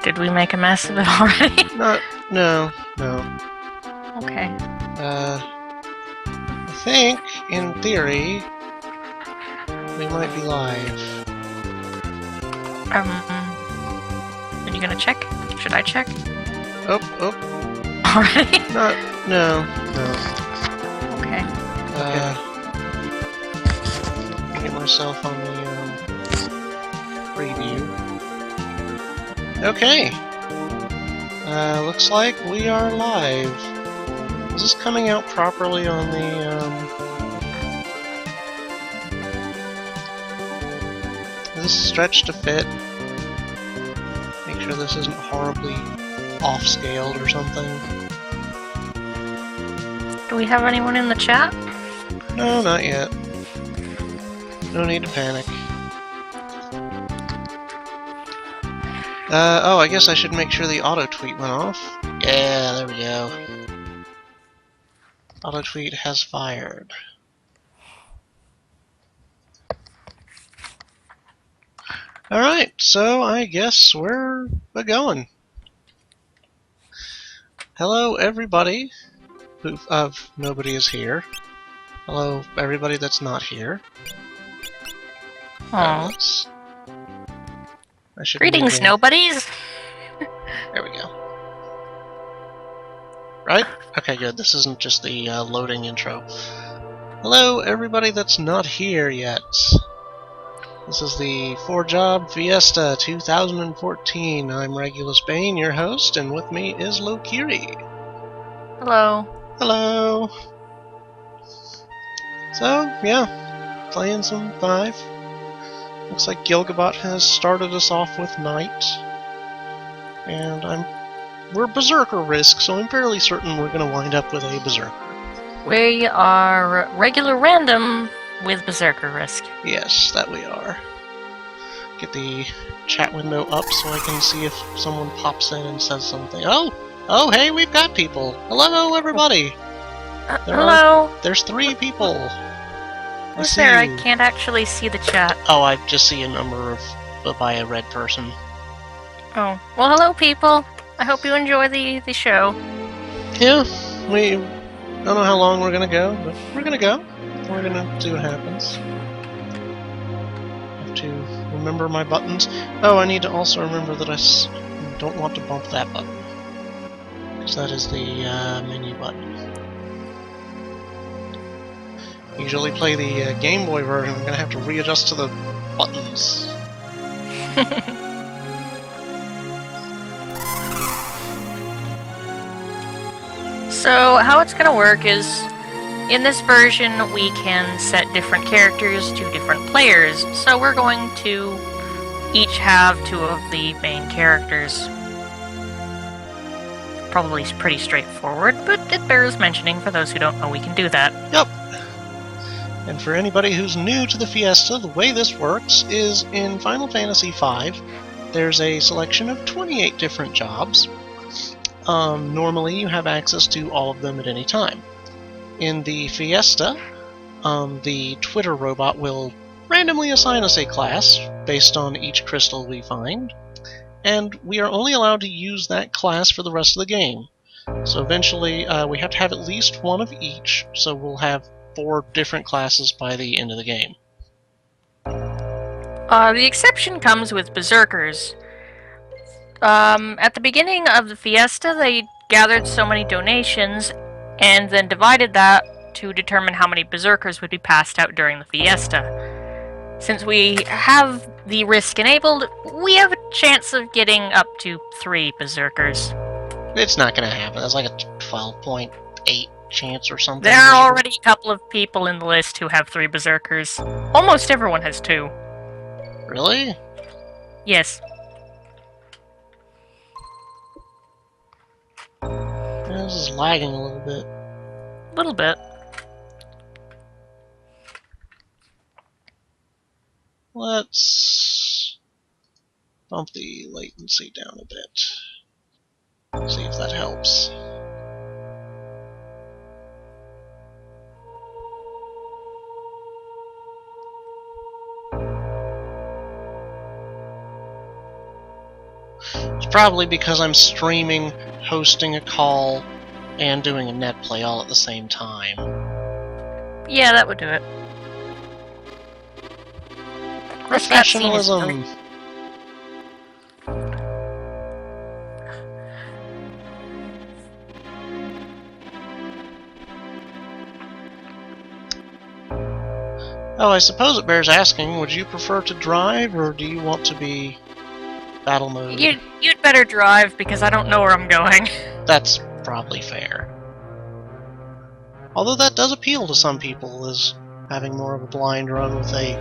Did we make a mess of it already? No. Okay. I think, in theory, we might be live. Are you gonna check? Should I check? Oh. Already? No. Okay. Get myself on the preview. Okay. Looks like we are live. Is this coming out properly on the Is this stretched to fit? Make sure this isn't horribly off-scaled or something. Do we have anyone in the chat? No, not yet. No need to panic. Oh, I guess I should make sure the auto-tweet went off. Yeah, there we go. Auto-tweet has fired. Alright, so I guess we're going. Hello, everybody. Nobody is here. Hello, everybody that's not here. Aww. I should Greetings, nobodies! There we go. Right? Okay, good. This isn't just the loading intro. Hello, everybody that's not here yet. This is the 4-Job Fiesta 2014. I'm Regulus Bane, your host, and with me is Lokiri. Hello. Hello. So, yeah, playing some 5. Looks like Gilgabot has started us off with Knight. And we're Berserker Risk, so I'm fairly certain we're going to wind up with a Berserker. We are regular random with Berserker Risk. Yes, that we are. Get the chat window up so I can see if someone pops in and says something. Oh, hey, we've got people. Hello, everybody. Hello. There's 3 people. Who's there? I can't actually see the chat. Oh, I just see a number by a red person. Oh, well, hello, people. I hope you enjoy the show. Yeah, we don't know how long we're gonna go, but we're gonna go. We're gonna see what happens. Have to remember my buttons. Oh, I need to also remember that I don't want to bump that button, because that is the menu button. Usually play the Game Boy version. I'm gonna have to readjust to the buttons. So, how it's gonna work is, in this version, we can set different characters to different players. So we're going to each have 2 of the main characters. Probably pretty straightforward, but it bears mentioning for those who don't know we can do that. Yep. And for anybody who's new to the Fiesta, the way this works is in Final Fantasy V, there's a selection of 28 different jobs. Normally you have access to all of them at any time. In the Fiesta, the Twitter robot will randomly assign us a class based on each crystal we find, and we are only allowed to use that class for the rest of the game. So eventually we have to have at least 1 of each, so we'll have 4 different classes by the end of the game. The exception comes with Berserkers. At the beginning of the Fiesta, they gathered so many donations and then divided that to determine how many Berserkers would be passed out during the Fiesta. Since we have the risk enabled, we have a chance of getting up to 3 Berserkers. It's not going to happen. That's like a 12.8 chance or something. There are already a couple of people in the list who have 3 Berserkers. Almost everyone has 2. Really? Yes. This is lagging a little bit. A little bit. Let's bump the latency down a bit. See if that helps. It's probably because I'm streaming, hosting a call, and doing a net play all at the same time. Yeah, that would do it. This cutscene is Professionalism! Oh, I suppose it bears asking, would you prefer to drive, or do you want to be battle mode? You'd better drive, because I don't know where I'm going. That's probably fair. Although that does appeal to some people, is having more of a blind run with a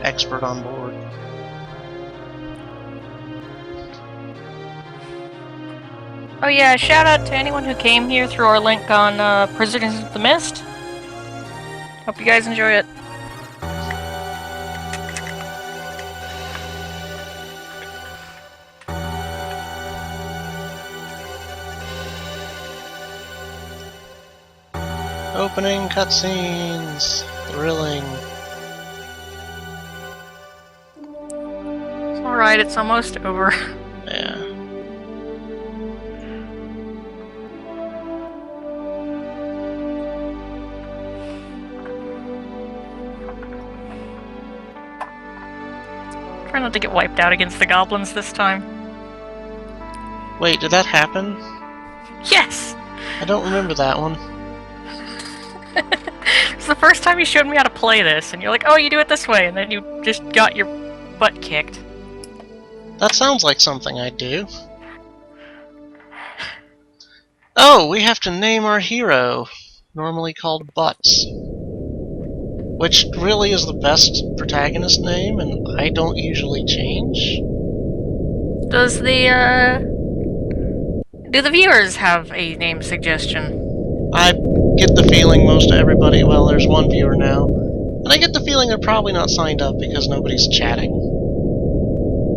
expert on board. Oh yeah, shout out to anyone who came here through our link on Prisoners of the Mist. Hope you guys enjoy it. Opening cutscenes! Thrilling. Alright, it's almost over. Yeah. Try not to get wiped out against the goblins this time. Wait, did that happen? Yes! I don't remember that one. It's the first time you showed me how to play this, and you're like, oh, you do it this way, and then you just got your butt kicked. That sounds like something I'd do. Oh, we have to name our hero, normally called Butts. Which really is the best protagonist name, and I don't usually change. Does do the viewers have a name suggestion? I get the feeling most everybody, well, there's one viewer now, and I get the feeling they're probably not signed up because nobody's chatting.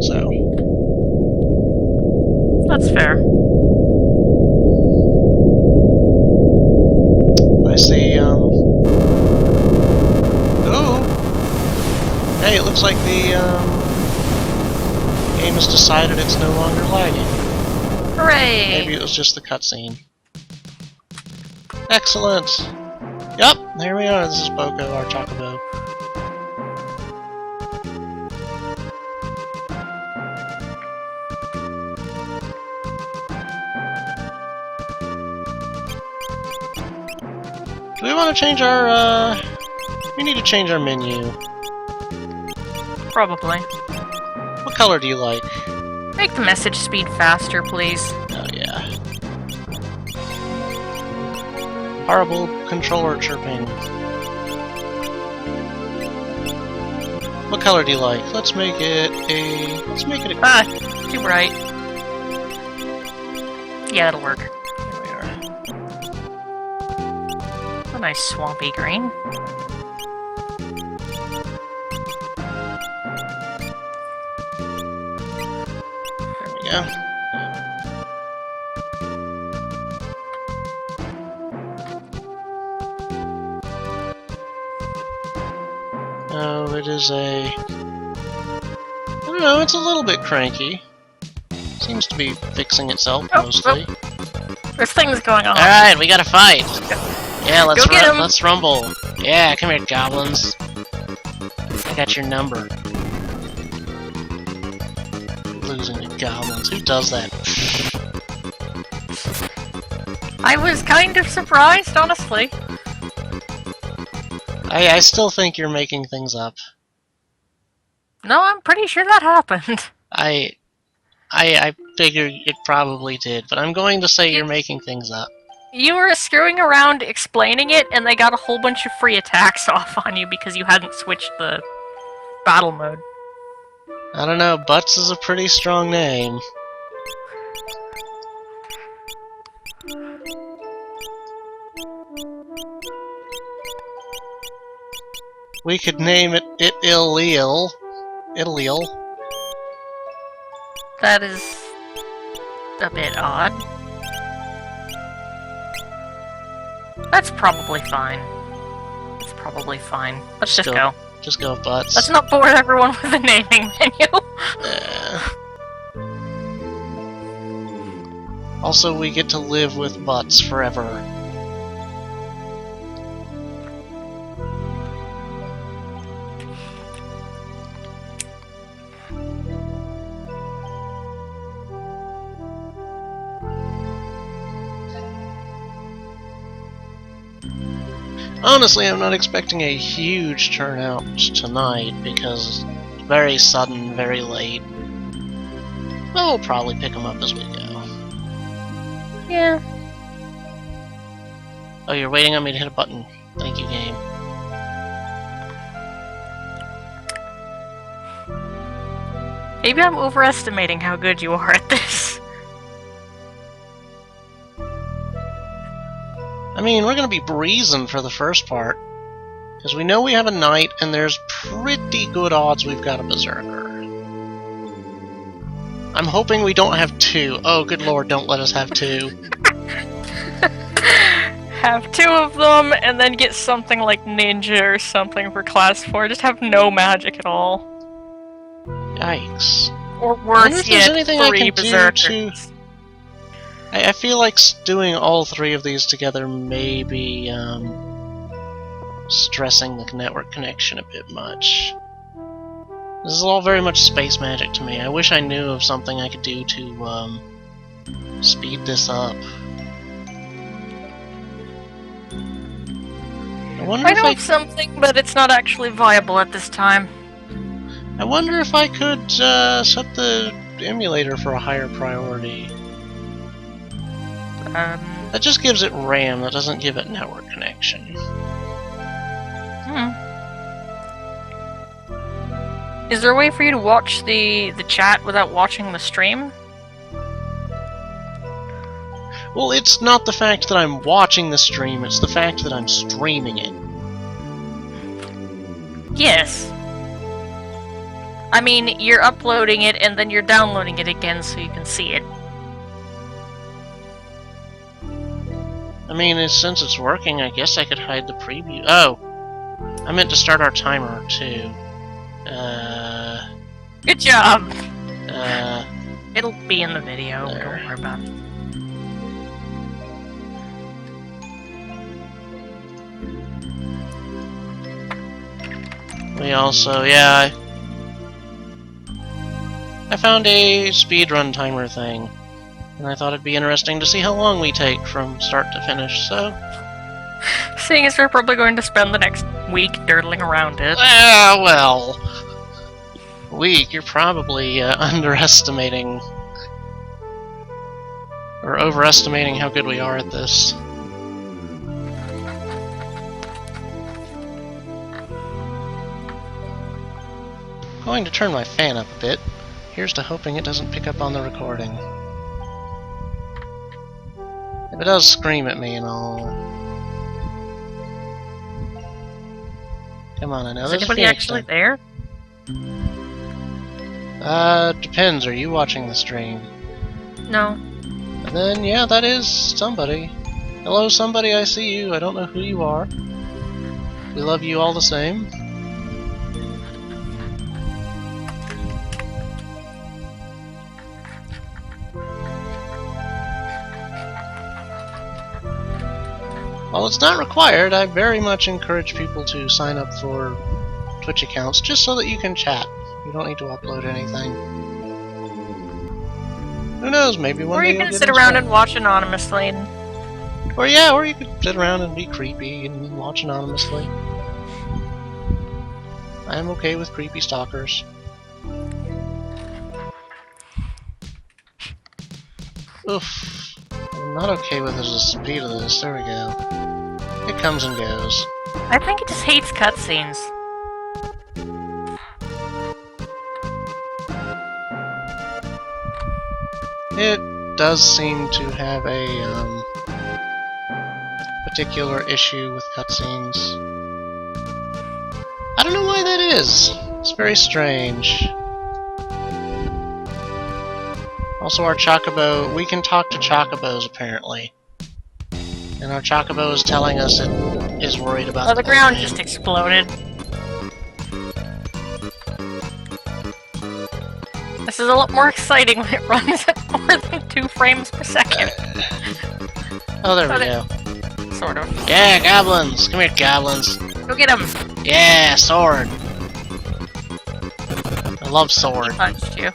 So. That's fair. I see, Ooh! Hey, it looks like the, game has decided it's no longer lagging. Hooray! Maybe it was just the cutscene. Excellent! Yup, there we are. This is Boko, our Chocobo. Do we want to change our, we need to change our menu. Probably. What color do you like? Make the message speed faster, please. Oh, yeah. Horrible controller chirping. What color do you like? Let's make it a... Ah, too bright. Yeah, that'll work. Here we are. A nice swampy green. There we go. Oh, it is a... I don't know, it's a little bit cranky. Seems to be fixing itself, mostly. There's things going on. Alright, we gotta fight! Yeah, Go get 'em. let's rumble. Yeah, come here, goblins. I got your number. Losing to goblins. Who does that? I was kind of surprised, honestly. I still think you're making things up. No, I'm pretty sure that happened. I figure it probably did, but I'm going to say you're making things up. You were screwing around explaining it, and they got a whole bunch of free attacks off on you because you hadn't switched the battle mode. I don't know, Butts is a pretty strong name. We could name it Itleel. That is a bit odd. That's probably fine. It's probably fine. Let's just go. Just go with Butts. Let's not bore everyone with the naming menu. also we get to live with butts forever. Honestly, I'm not expecting a huge turnout tonight because it's very sudden, very late. But we'll probably pick them up as we go. Yeah. Oh, you're waiting on me to hit a button. Thank you, game. Maybe I'm overestimating how good you are at this. I mean, we're gonna be breezing for the first part. Because we know we have a knight, and there's pretty good odds we've got a berserker. I'm hoping we don't have two. Oh, good lord, don't let us have two. Have two of them, and then get something like ninja or something for class 4. Just have no magic at all. Yikes. Or I wonder worse if there's yet, anything I 3 can do berserkers. I feel like doing all 3 of these together may be stressing the network connection a bit much. This is all very much space magic to me. I wish I knew of something I could do to speed this up. I know of something, but it's not actually viable at this time. I wonder if I could set the emulator for a higher priority. That just gives it RAM, that doesn't give it network connection. Is there a way for you to watch the chat without watching the stream? Well, it's not the fact that I'm watching the stream, it's the fact that I'm streaming it. Yes. I mean, you're uploading it and then you're downloading it again so you can see it. I mean, since it's working, I guess I could hide the preview. Oh! I meant to start our timer, too. Good job! Uh... It'll be in the video, there. don't worry about it. We also, yeah... I found a speedrun timer thing. And I thought it'd be interesting to see how long we take from start to finish, so... Seeing as we're probably going to spend the next week dirtling around it. Ah, well... Week, you're probably underestimating... or overestimating how good we are at this. Going to turn my fan up a bit. Here's to hoping it doesn't pick up on the recording. If it does scream at me and all... Come on, I know Is there's anybody Phoenix actually there. there? Depends. Are you watching the stream? No. And then, yeah, that is somebody. Hello, somebody, I see you. I don't know who you are. We love you all the same. While it's not required, I very much encourage people to sign up for Twitch accounts just so that you can chat. You don't need to upload anything. Who knows, maybe one Or day you you'll can get sit around inspired. and watch anonymously. Or yeah, or you could sit around and be creepy and watch anonymously. I am okay with creepy stalkers. Oof. What I'm not okay with is the speed of this. There we go. It comes and goes. I think it just hates cutscenes. It does seem to have a particular issue with cutscenes. I don't know why that is. It's very strange. Also, our Chocobo, we can talk to Chocobos apparently. And our Chocobo is telling us it is worried about Oh, the ground thing. just exploded. This is a lot more exciting when it runs at more than 2 frames per second. Oh, there we But go. Sort of. Yeah, goblins! Come here, goblins. Go get him! Yeah, sword. I love sword. He punched you.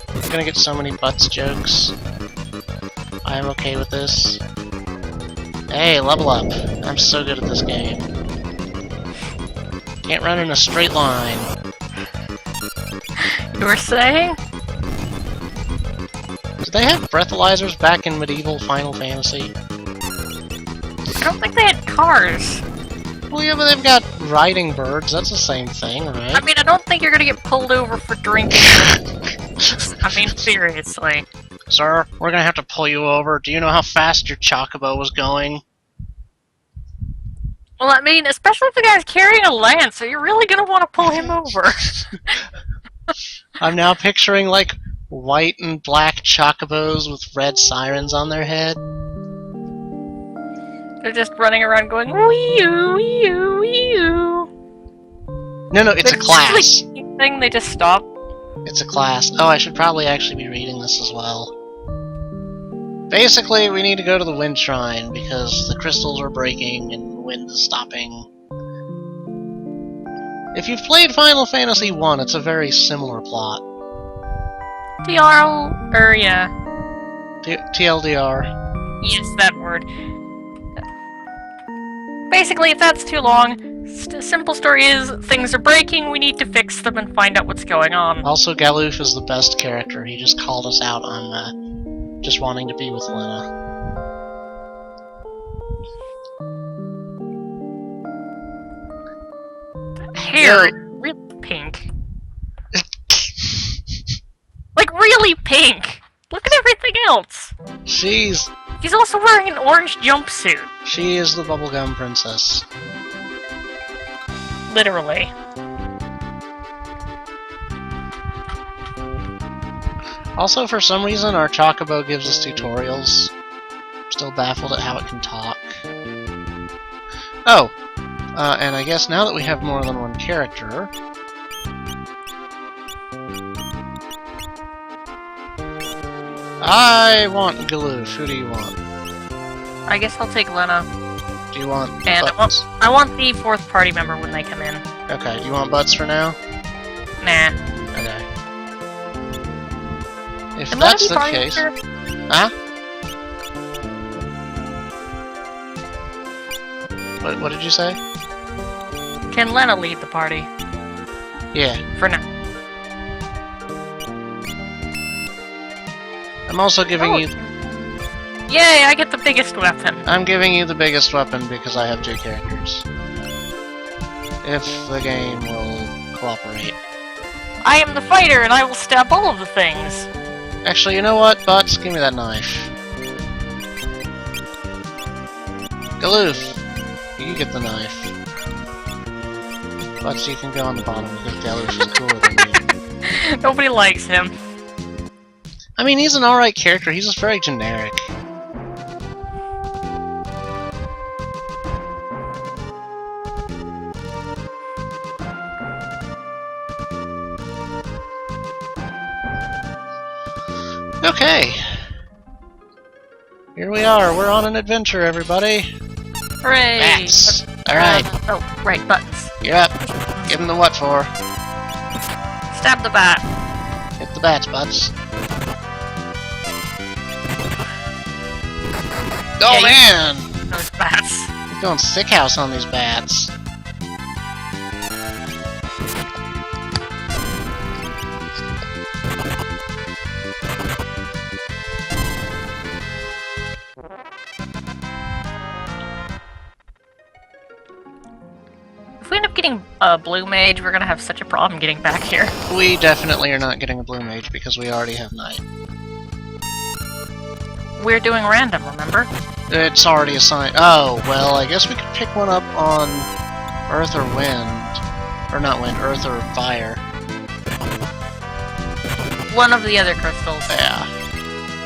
I'm gonna get so many butts jokes. I am okay with this. Hey, level up. I'm so good at this game. Can't run in a straight line. You were saying? Did they have breathalyzers back in medieval Final Fantasy? I don't think they had cars. Well, yeah, but they've got riding birds. That's the same thing, right? I mean, I don't think you're gonna get pulled over for drinking. I mean, seriously. Sir, we're gonna have to pull you over. Do you know how fast your chocobo was going? Well, I mean, especially if the guy's carrying a lance, so you're really gonna want to pull him over. I'm now picturing, like, white and black chocobos with red sirens on their head. They're just running around going, wee-oo, wee-oo, wee-oo. No, it's a class. Thing, they just stop. It's a class. Oh, I should probably actually be reading this as well. Basically, we need to go to the wind shrine because the crystals are breaking and the wind is stopping. If you've played Final Fantasy I, it's a very similar plot. Yeah. TLDR. Yes, that word. Basically, if that's too long, simple story is, things are breaking, we need to fix them and find out what's going on. Also, Galoof is the best character. He just called us out on just wanting to be with Lena. Hair, really pink. Like, really pink! Look at everything else! She's He's also wearing an orange jumpsuit. She is the bubblegum princess. Literally. Also, for some reason, our Chocobo gives us tutorials. I'm still baffled at how it can talk. Oh! And I guess now that we have more than one character... I want Galoof. Who do you want? I guess I'll take Lena. Do you want And Butts? I want the 4th party member when they come in. Okay, do you want Butts for now? Nah. Okay. If Am that's I the party case... member? Huh? What did you say? Can Lena lead the party? Yeah. For now. I'm also giving you... Yay, I get the biggest weapon. I'm giving you the biggest weapon because I have 2 characters. If the game will cooperate. I am the fighter, and I will stab all of the things. Actually, you know what, Butts? Give me that knife. Galoof, you get the knife. Butts, you can go on the bottom because Galoof is cooler than you. Nobody likes him. I mean, he's an alright character, he's just very generic. Okay. Here we are, we're on an adventure, everybody. Hooray! Bats! Alright, Oh, right, buttons. you're up. Give him the what for. Stab the bat. Hit the bats, Butts. Oh man! Those bats. He's going sick house on these bats. If we end up getting a blue mage, we're gonna have such a problem getting back here. We definitely are not getting a blue mage because we already have knight. We're doing random, remember? It's already assigned. Oh, well, I guess we could pick one up on Earth or Wind. Or not Wind, Earth or Fire. One of the other crystals. Yeah.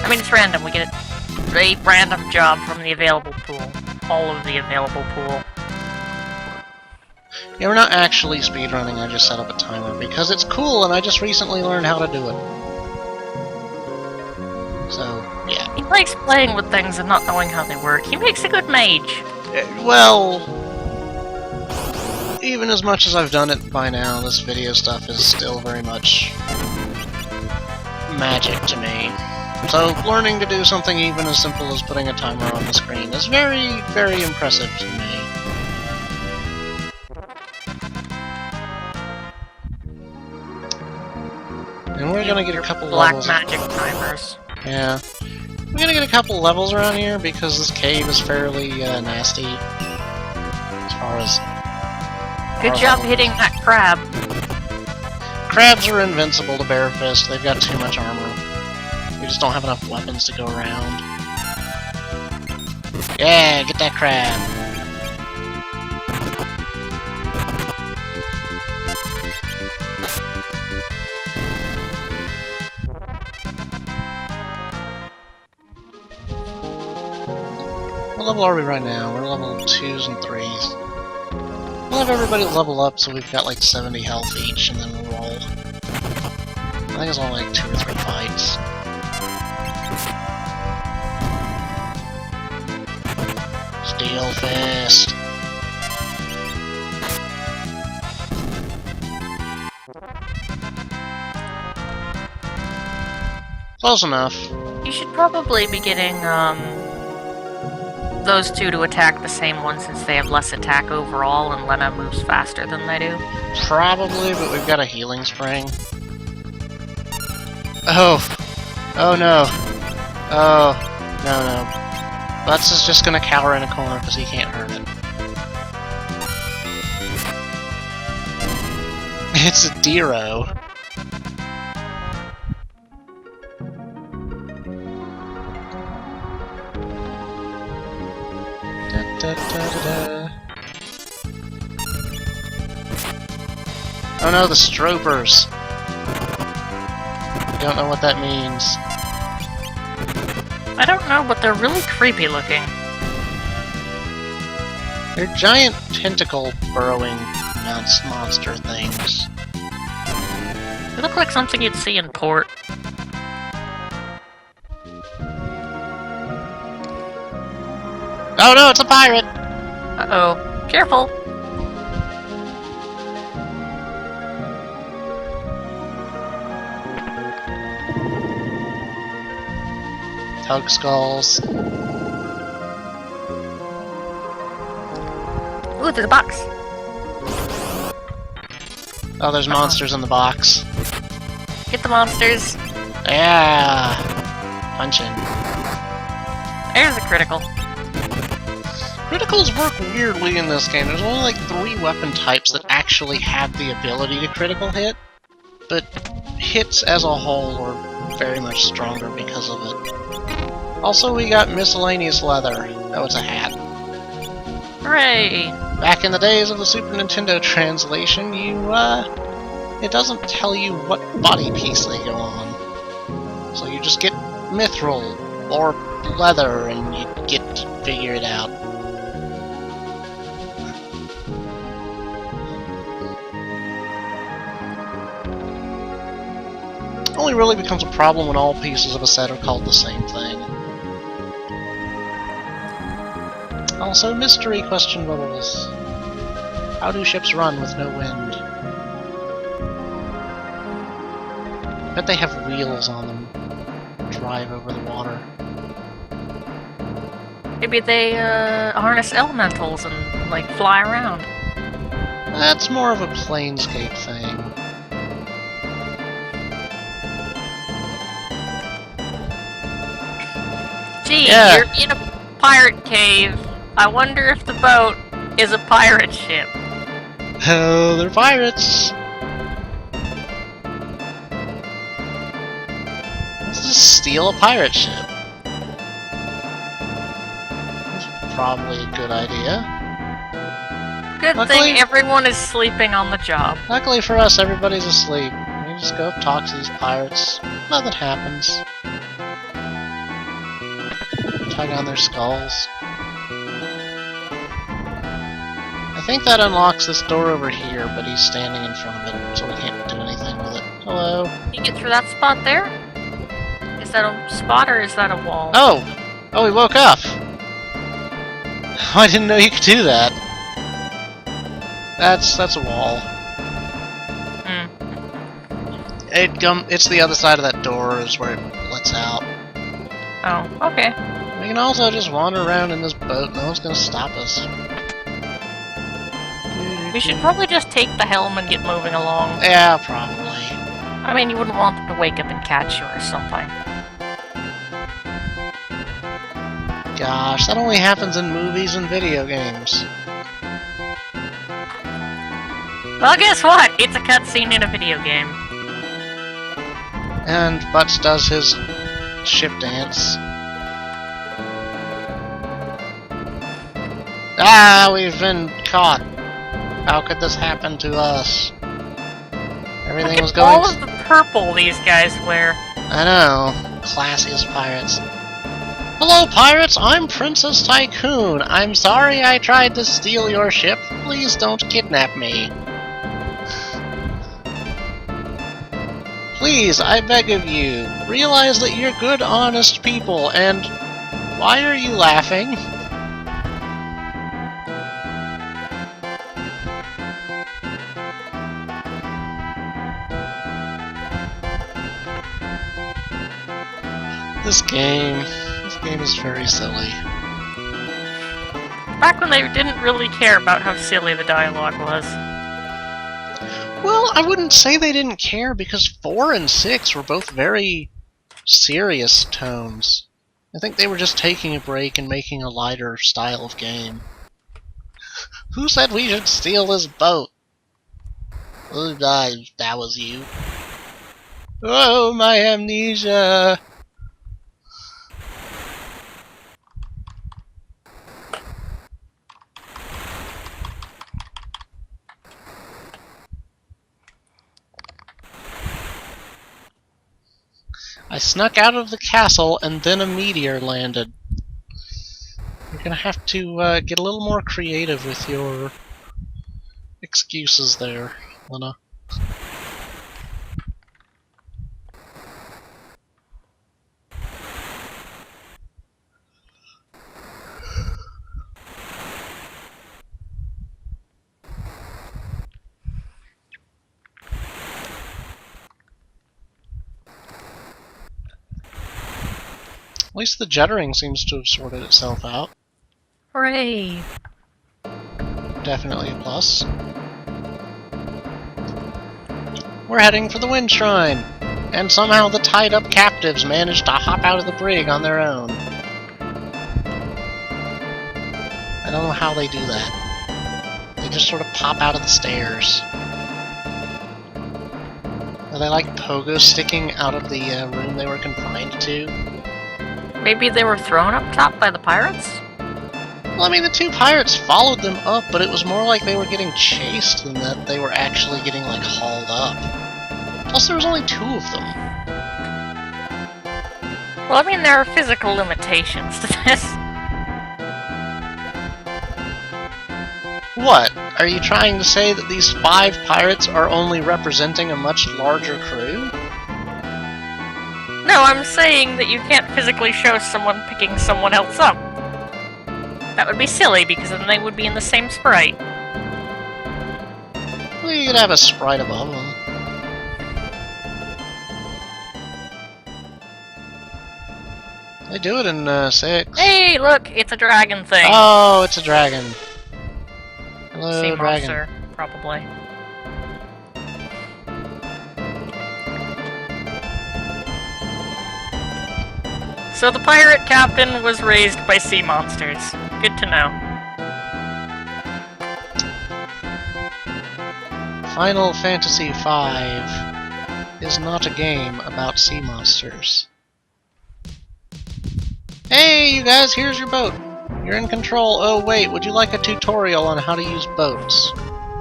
I mean, it's random. We get a random job from the available pool. All of the available pool. Yeah, we're not actually speedrunning, I just set up a timer, because it's cool and I just recently learned how to do it. So, yeah. He likes playing with things and not knowing how they work. He makes a good mage. Well, even as much as I've done it by now, this video stuff is still very much magic to me. So, learning to do something even as simple as putting a timer on the screen is very, very impressive to me. And we're gonna get a couple Black levels. magic timers. Yeah. We're gonna get a couple levels around here because this cave is fairly nasty. As far as... Good job hitting that crab. Crabs are invincible to Bare Fist. They've got too much armor. We just don't have enough weapons to go around. Yeah, get that crab! What level are we right now? We're level 2s and 3s. We'll have everybody level up so we've got like 70 health each, and then we'll roll. I think it's only like 2 or 3 fights. Steel Fist! Close enough. You should probably be getting, those two to attack the same one since they have less attack overall and Lena moves faster than they do. Probably, but we've got a healing spring. Oh! Oh no! Oh, no. Butts is just gonna cower in a corner because he can't hurt it. It's a Dero. Oh no, the Stropers! I don't know what that means. I don't know, but they're really creepy looking. They're giant tentacle burrowing monster things. They look like something you'd see in port. Oh no, it's a pirate! Uh-oh. Careful! Tug skulls. Ooh, there's a box! Oh, there's monsters in the box. Get the monsters! Yeah! Punching. There's a critical. Criticals work weirdly in this game. There's only like 3 weapon types that actually have the ability to critical hit, but hits as a whole are very much stronger because of it. Also, we got miscellaneous leather. Oh, it's a hat. Hooray! Back in the days of the Super Nintendo translation, it doesn't tell you what body piece they go on. So you just get mithril or leather and you get to figure it out. Only really becomes a problem when all pieces of a set are called the same thing. Also, mystery question bubbles. How do ships run with no wind? Bet they have wheels on them. Drive over the water. Maybe they, harness elementals and, like, fly around. That's more of a Planescape thing. Gee, Yeah. you're in a pirate cave. I wonder if the boat is a pirate ship. Oh, they're pirates! Let's just steal a pirate ship. That's probably a good idea. Good Luckily- thing everyone is sleeping on the job. Luckily for us, everybody's asleep. We just go up, talk to these pirates. Nothing happens. Tug on their skulls. I think that unlocks this door over here, but he's standing in front of it, so we can't do anything with it. Hello? You get through that spot there? Is that a spot or is that a wall? Oh! Oh, he woke up! I didn't know you could do that. That's a wall. It's the other side of that door is where it lets out. Oh, okay. We can also just wander around in this boat. No one's gonna stop us. We should probably just take the helm and get moving along. Yeah, probably. I mean, you wouldn't want them to wake up and catch you or something. Gosh, that only happens in movies and video games. Well, guess what? It's a cutscene in a video game. And Butts does his ship dance. Ah, we've been caught. How could this happen to us? Everything Look was at going. all of the purple these guys wear. I know. Classiest pirates. Hello, pirates! I'm Princess Tycoon. I'm sorry I tried to steal your ship. Please don't kidnap me. Please, I beg of you, realize that you're good, honest people, and... Why are you laughing? This game is very silly. Back when they didn't really care about how silly the dialogue was. Well, I wouldn't say they didn't care, because 4 and 6 were both very serious tones. I think they were just taking a break and making a lighter style of game. Who said we should steal this boat? Oh, that was you. Oh, my amnesia! I snuck out of the castle and then a meteor landed. You're gonna have to get a little more creative with your excuses there, Lena. At least the juddering seems to have sorted itself out. Hooray! Definitely a plus. We're heading for the Wind Shrine! And somehow the tied-up captives managed to hop out of the brig on their own. I don't know how they do that. They just sort of pop out of the stairs. Are they like pogo sticking out of the room they were confined to? Maybe they were thrown up top by the pirates? Well, I mean, the two pirates followed them up, but it was more like they were getting chased than that they were actually getting, like, hauled up. Plus, there was only 2 of them. Well, I mean, there are physical limitations to this. What? Are you trying to say that these 5 pirates are only representing a much larger crew? No, I'm saying that you can't physically show someone picking someone else up. That would be silly, because then they would be in the same sprite. Well, you could have a sprite above them. They do it in 6. Hey, look! It's a dragon thing! Oh, it's a dragon. Hello, Sea dragon. monster, probably. So the pirate captain was raised by sea monsters. Good to know. Final Fantasy V is not a game about sea monsters. Hey, you guys, here's your boat. You're in control. Oh, wait, would you like a tutorial on how to use boats?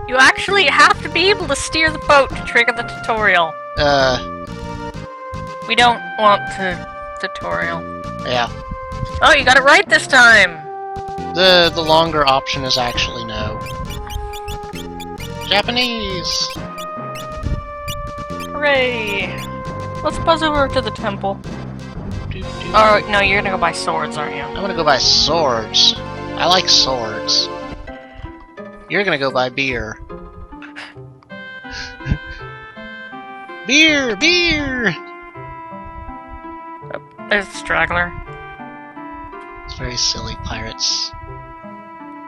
You actually have to be able to steer the boat to trigger the tutorial. We don't want to tutorial. Yeah. Oh, you got it right this time! The longer option is actually no. Japanese! Hooray! Let's buzz over to the temple. Doo, doo. Oh, no, you're gonna go buy swords, aren't you? I'm gonna go buy swords. I like swords. You're gonna go buy beer. Beer! Beer! Oh, there's a straggler. It's very silly, pirates.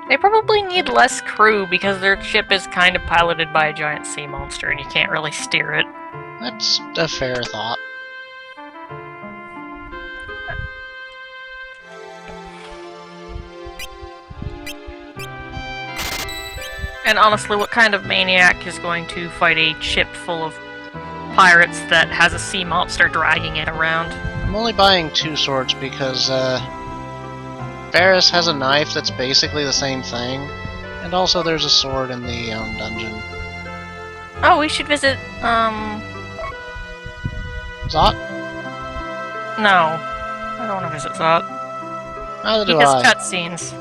They probably need less crew because their ship is kind of piloted by a giant sea monster and you can't really steer it. That's a fair thought. And honestly, what kind of maniac is going to fight a ship full of pirates that has a sea monster dragging it around? I'm only buying 2 swords because, Varys has a knife that's basically the same thing, and also there's a sword in the dungeon. Oh, we should visit, Zot? No. I don't want to visit Zot. Neither do He has I. cutscenes.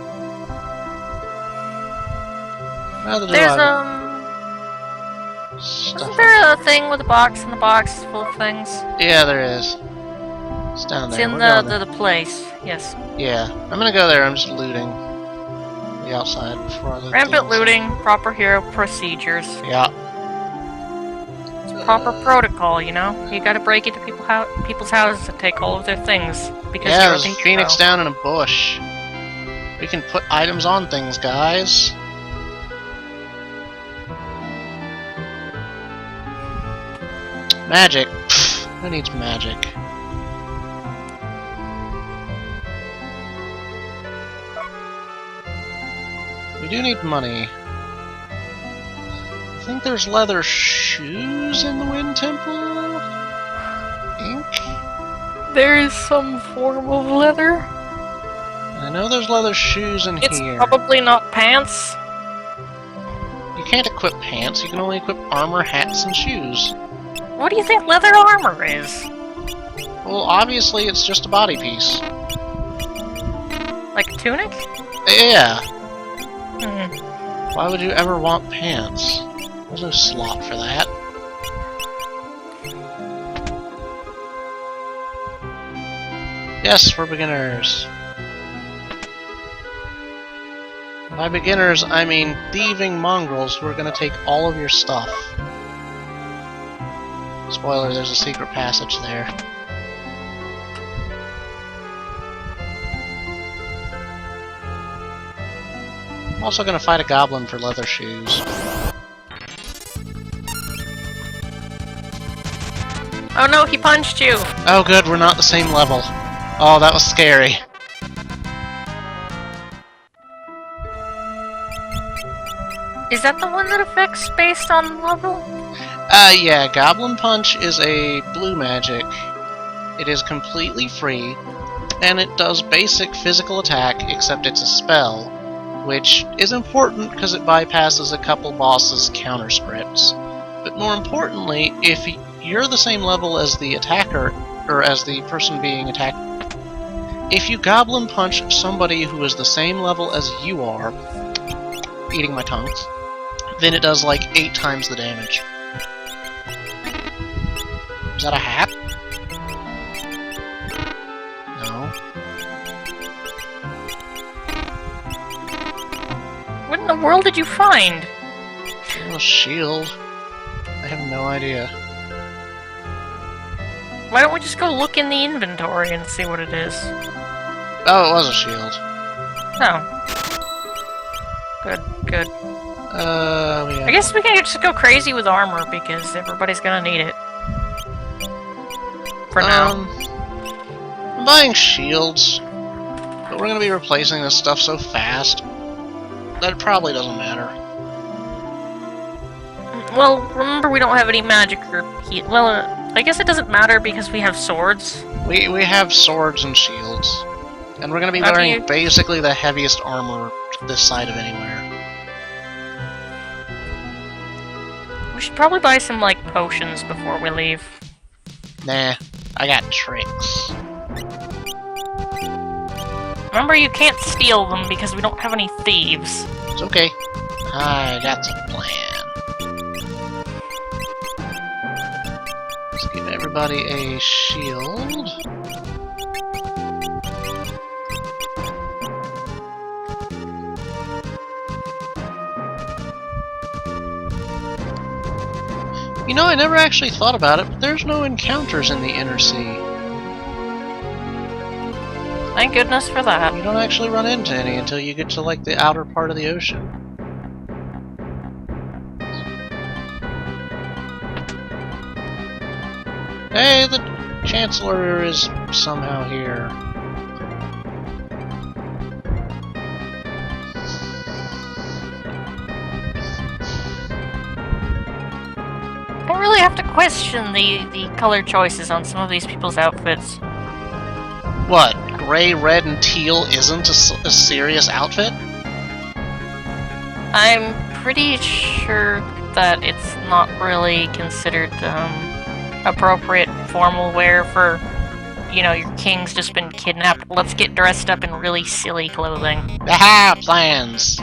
Neither do There's, I. Isn't Stuff. there a thing with a box, and the box is full of things? Yeah, there is. It's down It's there. in We're going there. the place, yes. Yeah, I'm gonna go there. I'm just looting the outside before I loot Rampant the inside. looting, proper hero procedures, Yeah. proper protocol, you know? You gotta break into people's houses and take all of their things, because Yeah, you're there's the a phoenix hero. down in a bush. We can put items on things, guys. Magic. Pfft, who needs magic? We do need money. I think there's leather shoes in the Wind Temple? Ink? There is some form of leather. I know there's leather shoes in It's here. probably not pants. You can't equip pants, you can only equip armor, hats, and shoes. What do you think leather armor is? Well, obviously it's just a body piece. Like a tunic? Yeah. Hmm. Why would you ever want pants? There's no slot for that. Yes, we're beginners. By beginners, I mean thieving mongrels who are gonna take all of your stuff. Spoiler, there's a secret passage there. I'm also gonna fight a goblin for leather shoes. Oh no, he punched you! Oh good, we're not the same level. Oh, that was scary. Is that the one that affects based on level? Yeah, Goblin Punch is a blue magic. It is completely free, and it does basic physical attack, except it's a spell, which is important because it bypasses a couple bosses' counter scripts. But more importantly, if you're the same level as the attacker, or as the person being attacked, if you Goblin Punch somebody who is the same level as you are, eating my tongue, then it does like 8 times the damage. Is that a hat? No. What in the world did you find? Oh, shield. I have no idea. Why don't we just go look in the inventory and see what it is? Oh, it was a shield. Oh. Good, good. Yeah. I guess we can just go crazy with armor because everybody's gonna need it. For now. I'm buying shields, but we're gonna be replacing this stuff so fast that it probably doesn't matter. Well, remember we don't have any magic or heat. Well, I guess it doesn't matter because we have swords. We have swords and shields, and we're gonna be How do wearing you- basically the heaviest armor this side of anywhere. We should probably buy some, like, potions before we leave. Nah, I got tricks. Remember, you can't steal them because we don't have any thieves. It's okay. I got a plan. Let's give everybody a shield. You know, I never actually thought about it, but there's no encounters in the inner sea. Thank goodness for that. You don't actually run into any until you get to, like, the outer part of the ocean. Hey, the Chancellor is somehow here. I really have to question the color choices on some of these people's outfits. What? Gray, red, and teal isn't a serious outfit? I'm pretty sure that it's not really considered appropriate formal wear for, you know, your king's just been kidnapped. Let's get dressed up in really silly clothing. Aha! Plans!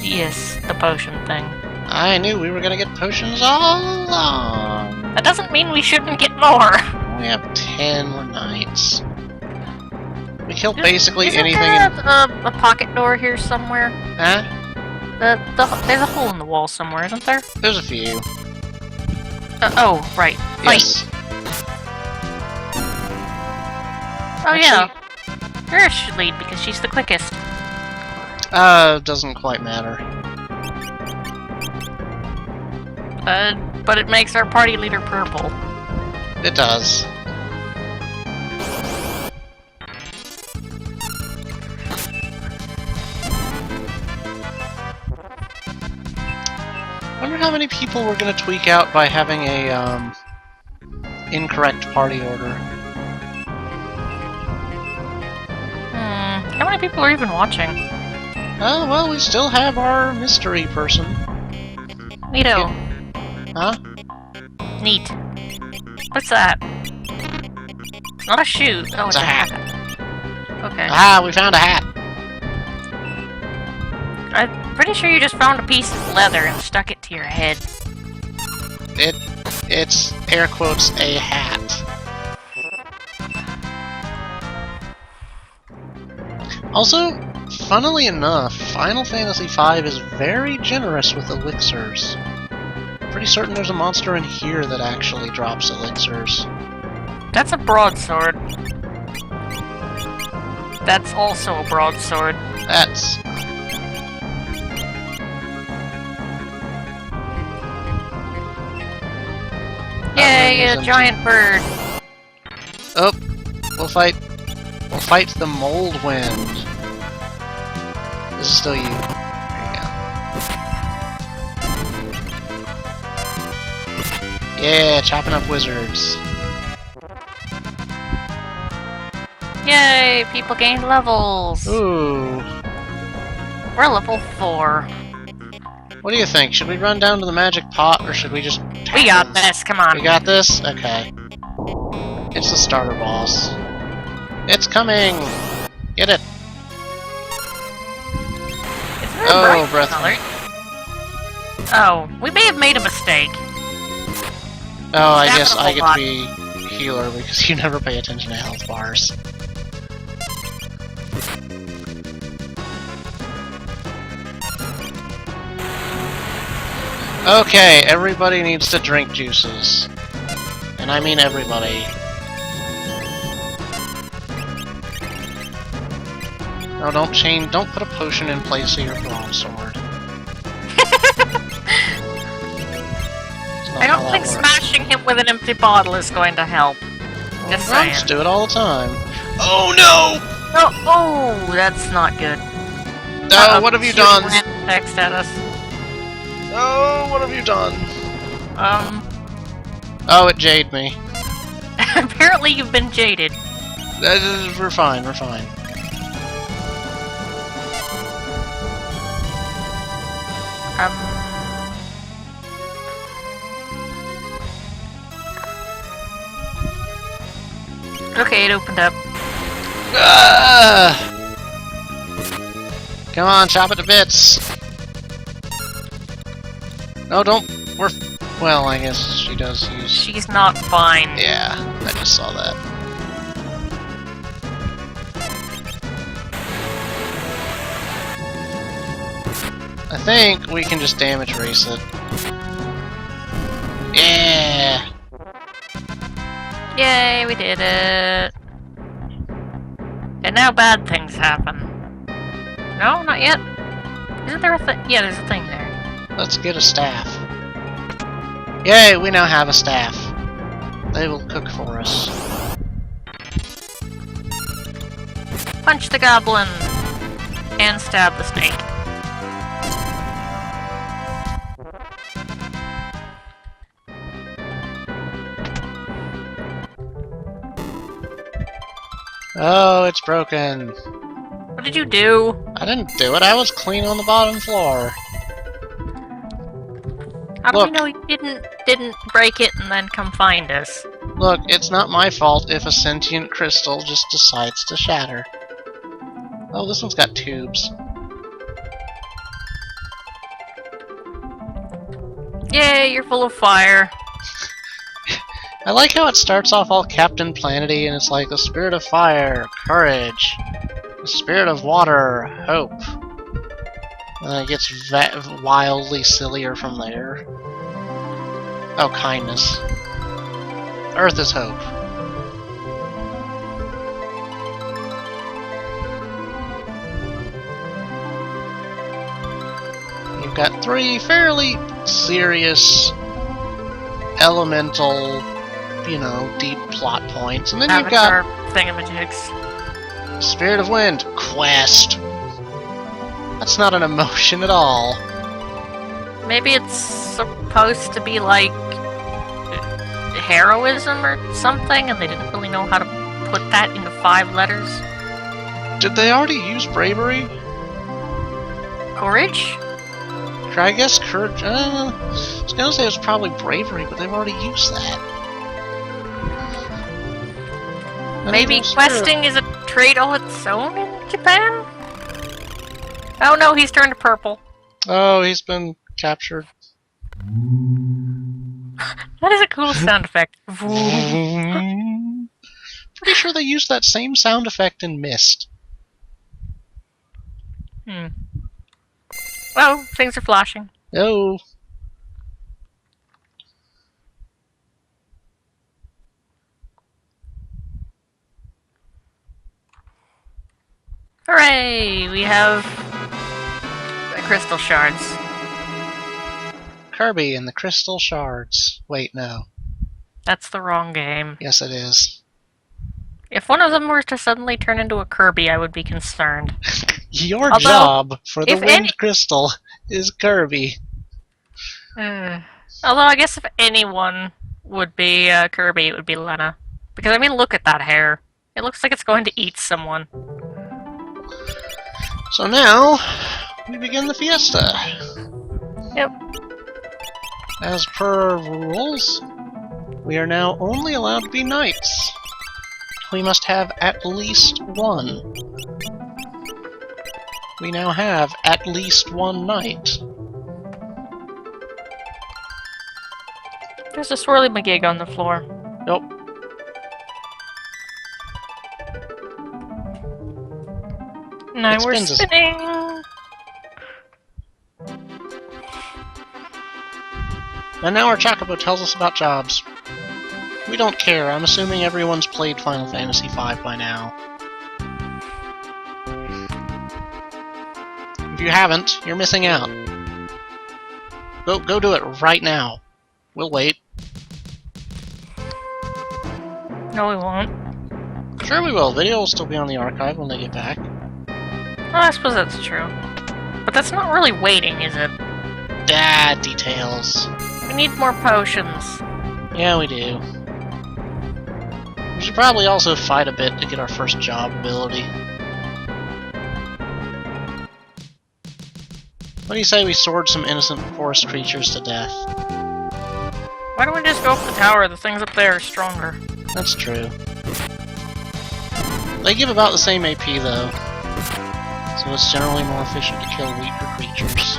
Yes, the potion thing. I knew we were gonna get potions all along. That doesn't mean we shouldn't get more. We have 10 more nights. We kill Isn't basically anything there in... a pocket door here somewhere? Huh? There's a hole in the wall somewhere, isn't there? There's a few. Oh, right. Fight. Yes. Oh yeah. Her should lead because she's the quickest. Doesn't quite matter. But it makes our party leader purple. It does. Wonder how many people we're gonna tweak out by having a incorrect party order. How many people are even watching? Oh well, we still have our mystery person. Neato. Huh? Neat. What's that? It's not a shoe. Oh, it's a hat. Okay. Ah, we found a hat. I'm pretty sure you just found a piece of leather and stuck it to your head. It's air quotes a hat. Also, funnily enough, Final Fantasy V is very generous with elixirs. Pretty certain there's a monster in here that actually drops elixirs. That's a broadsword. That's also a broadsword. That's... Yay, a giant bird. Oh, we'll fight the mold wind. This is still you. There you go. Yeah, chopping up wizards. Yay, people gained levels. Ooh. We're level 4. What do you think? Should we run down to the magic pot, or should we just... We got this, come on. We got this? Okay. It's the starter boss. It's coming! Get it! It's very Oh, bright breath. colored. Oh, we may have made a mistake. Oh, I Stab guess it a I whole get lot. to be healer because you never pay attention to health bars. Okay, everybody needs to drink juices. And I mean everybody. No, don't put a potion in place of your broadsword. I don't think smashing him with an empty bottle is going to help. Just saying. Grunts do it all the time. Oh no! Oh, that's not good. Oh, what have you done? Text at us. Oh, what have you done? Oh, it jaded me. Apparently you've been jaded. We're fine, we're fine. Okay, it opened up. Come on, chop it to bits. No, don't. Well, I guess she does use... She's not fine. Yeah, I just saw that. I think we can just damage race it. Yeah! Yay, we did it. And now bad things happen. No, not yet. Isn't there a thing? Yeah, there's a thing there. Let's get a staff. Yay, we now have a staff. They will cook for us. Punch the goblin! And stab the snake. Oh, it's broken. What did you do? I didn't do it, I was cleaning on the bottom floor. How do we Look. know you didn't break it and then come find us? Look, it's not my fault if a sentient crystal just decides to shatter. Oh, this one's got tubes. Yay, you're full of fire. I like how it starts off all Captain Planety and it's like the spirit of fire, courage, the spirit of water, hope. And then it gets wildly sillier from there. Oh, kindness. Earth is hope. You've got 3 fairly serious, elemental, you know, deep plot points, and then you've Avatar got thingamajigs. Spirit of Wind, quest. That's not an emotion at all. Maybe it's supposed to be like heroism or something, and they didn't really know how to put that into 5 letters. Did they already use bravery? Courage? I guess courage. I was gonna say it was probably bravery, but they've already used that. Maybe questing is a trait all its own in Japan? Oh no, he's turned purple. Oh, he's been captured. That is a cool sound effect. Pretty sure they used that same sound effect in Myst. Oh, things are flashing. Oh. Hooray! We have the crystal shards. Kirby and the Crystal Shards. Wait, no. That's the wrong game. Yes, it is. If one of them were to suddenly turn into a Kirby, I would be concerned. Your Although, job for the if Wind any- Crystal is Kirby. Although I guess if anyone would be Kirby, it would be Lena. Because, I mean, look at that hair. It looks like it's going to eat someone. So now, we begin the Fiesta. Yep. As per rules, we are now only allowed to be knights. We must have at least one. We now have at least one knight. There's a swirly McGig on the floor. Nope. No, It we're spins us. spinning! And now our Chocobo tells us about jobs. We don't care, I'm assuming everyone's played Final Fantasy V by now. If you haven't, you're missing out. Go do it right now. We'll wait. No, we won't. Sure we will. Video will still be on the archive when they get back. Oh, I suppose that's true. But that's not really waiting, is it? Details. We need more potions. Yeah, we do. We should probably also fight a bit to get our first job ability. What do you say we sword some innocent forest creatures to death? Why don't we just go up the tower? The things up there are stronger. That's true. They give about the same AP though, so it's generally more efficient to kill weaker creatures.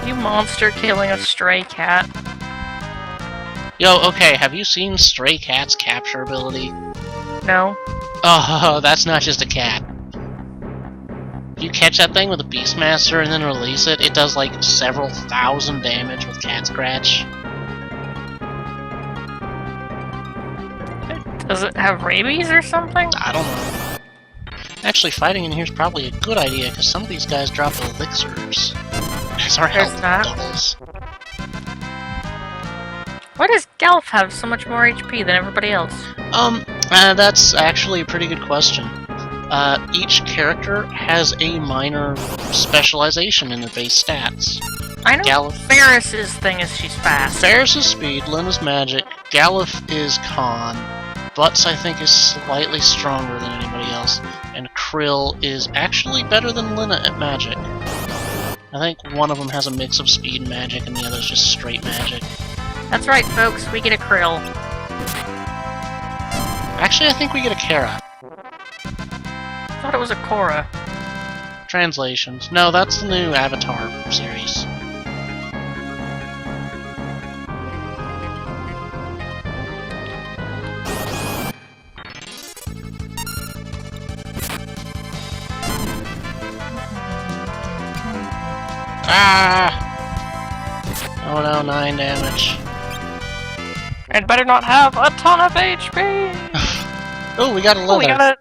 You monster killing a stray cat. Yo, okay, have you seen Stray Cat's capture ability? No. Oh, that's not just a cat. If you catch that thing with a Beastmaster and then release it, it does like several thousand damage with Cat Scratch. Does it have rabies or something? I don't know. Actually, fighting in here is probably a good idea, because some of these guys drop elixirs. As our There's health that. doubles. Why does Gelf have so much more HP than everybody else? That's actually a pretty good question. Each character has a minor specialization in their base stats. I know Ferris's thing is she's fast. Ferris is speed, Lyn is magic, Galuf is con, Butts I think is slightly stronger than anybody else, and Krill is actually better than Lina at magic. I think one of them has a mix of speed and magic, and the other's just straight magic. That's right, folks, we get a Krill. Actually, I think we get a Kara. I thought it was a Korra. Translations. No, that's the new Avatar series. Ah! Oh no, 9 damage. I'd better not have a ton of HP! Oh, we got a leather. Oh, we got a...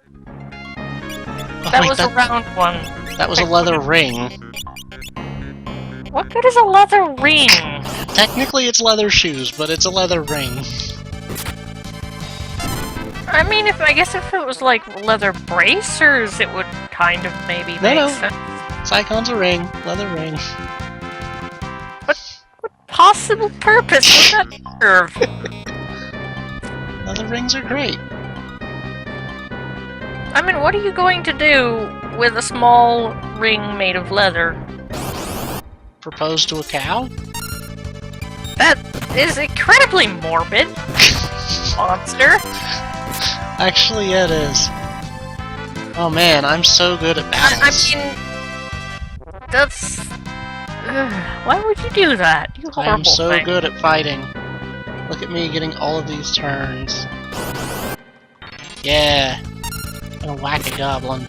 Oh, That wait, was a round one. That was a leather ring. What good is a leather ring? Technically it's leather shoes, but it's a leather ring. I mean, I guess if it was like leather bracers, it would kind of maybe make sense. Psychon's a ring. Leather ring. What possible purpose would that serve? Leather rings are great. I mean, what are you going to do with a small ring made of leather? Propose to a cow? That is incredibly morbid. Monster. Actually, yeah, it is. Oh man, I'm so good at battles. I mean, that's... why would you do that? You horrible I'm so thing. good at fighting. Look at me getting all of these turns. Yeah. Gonna whack a goblin.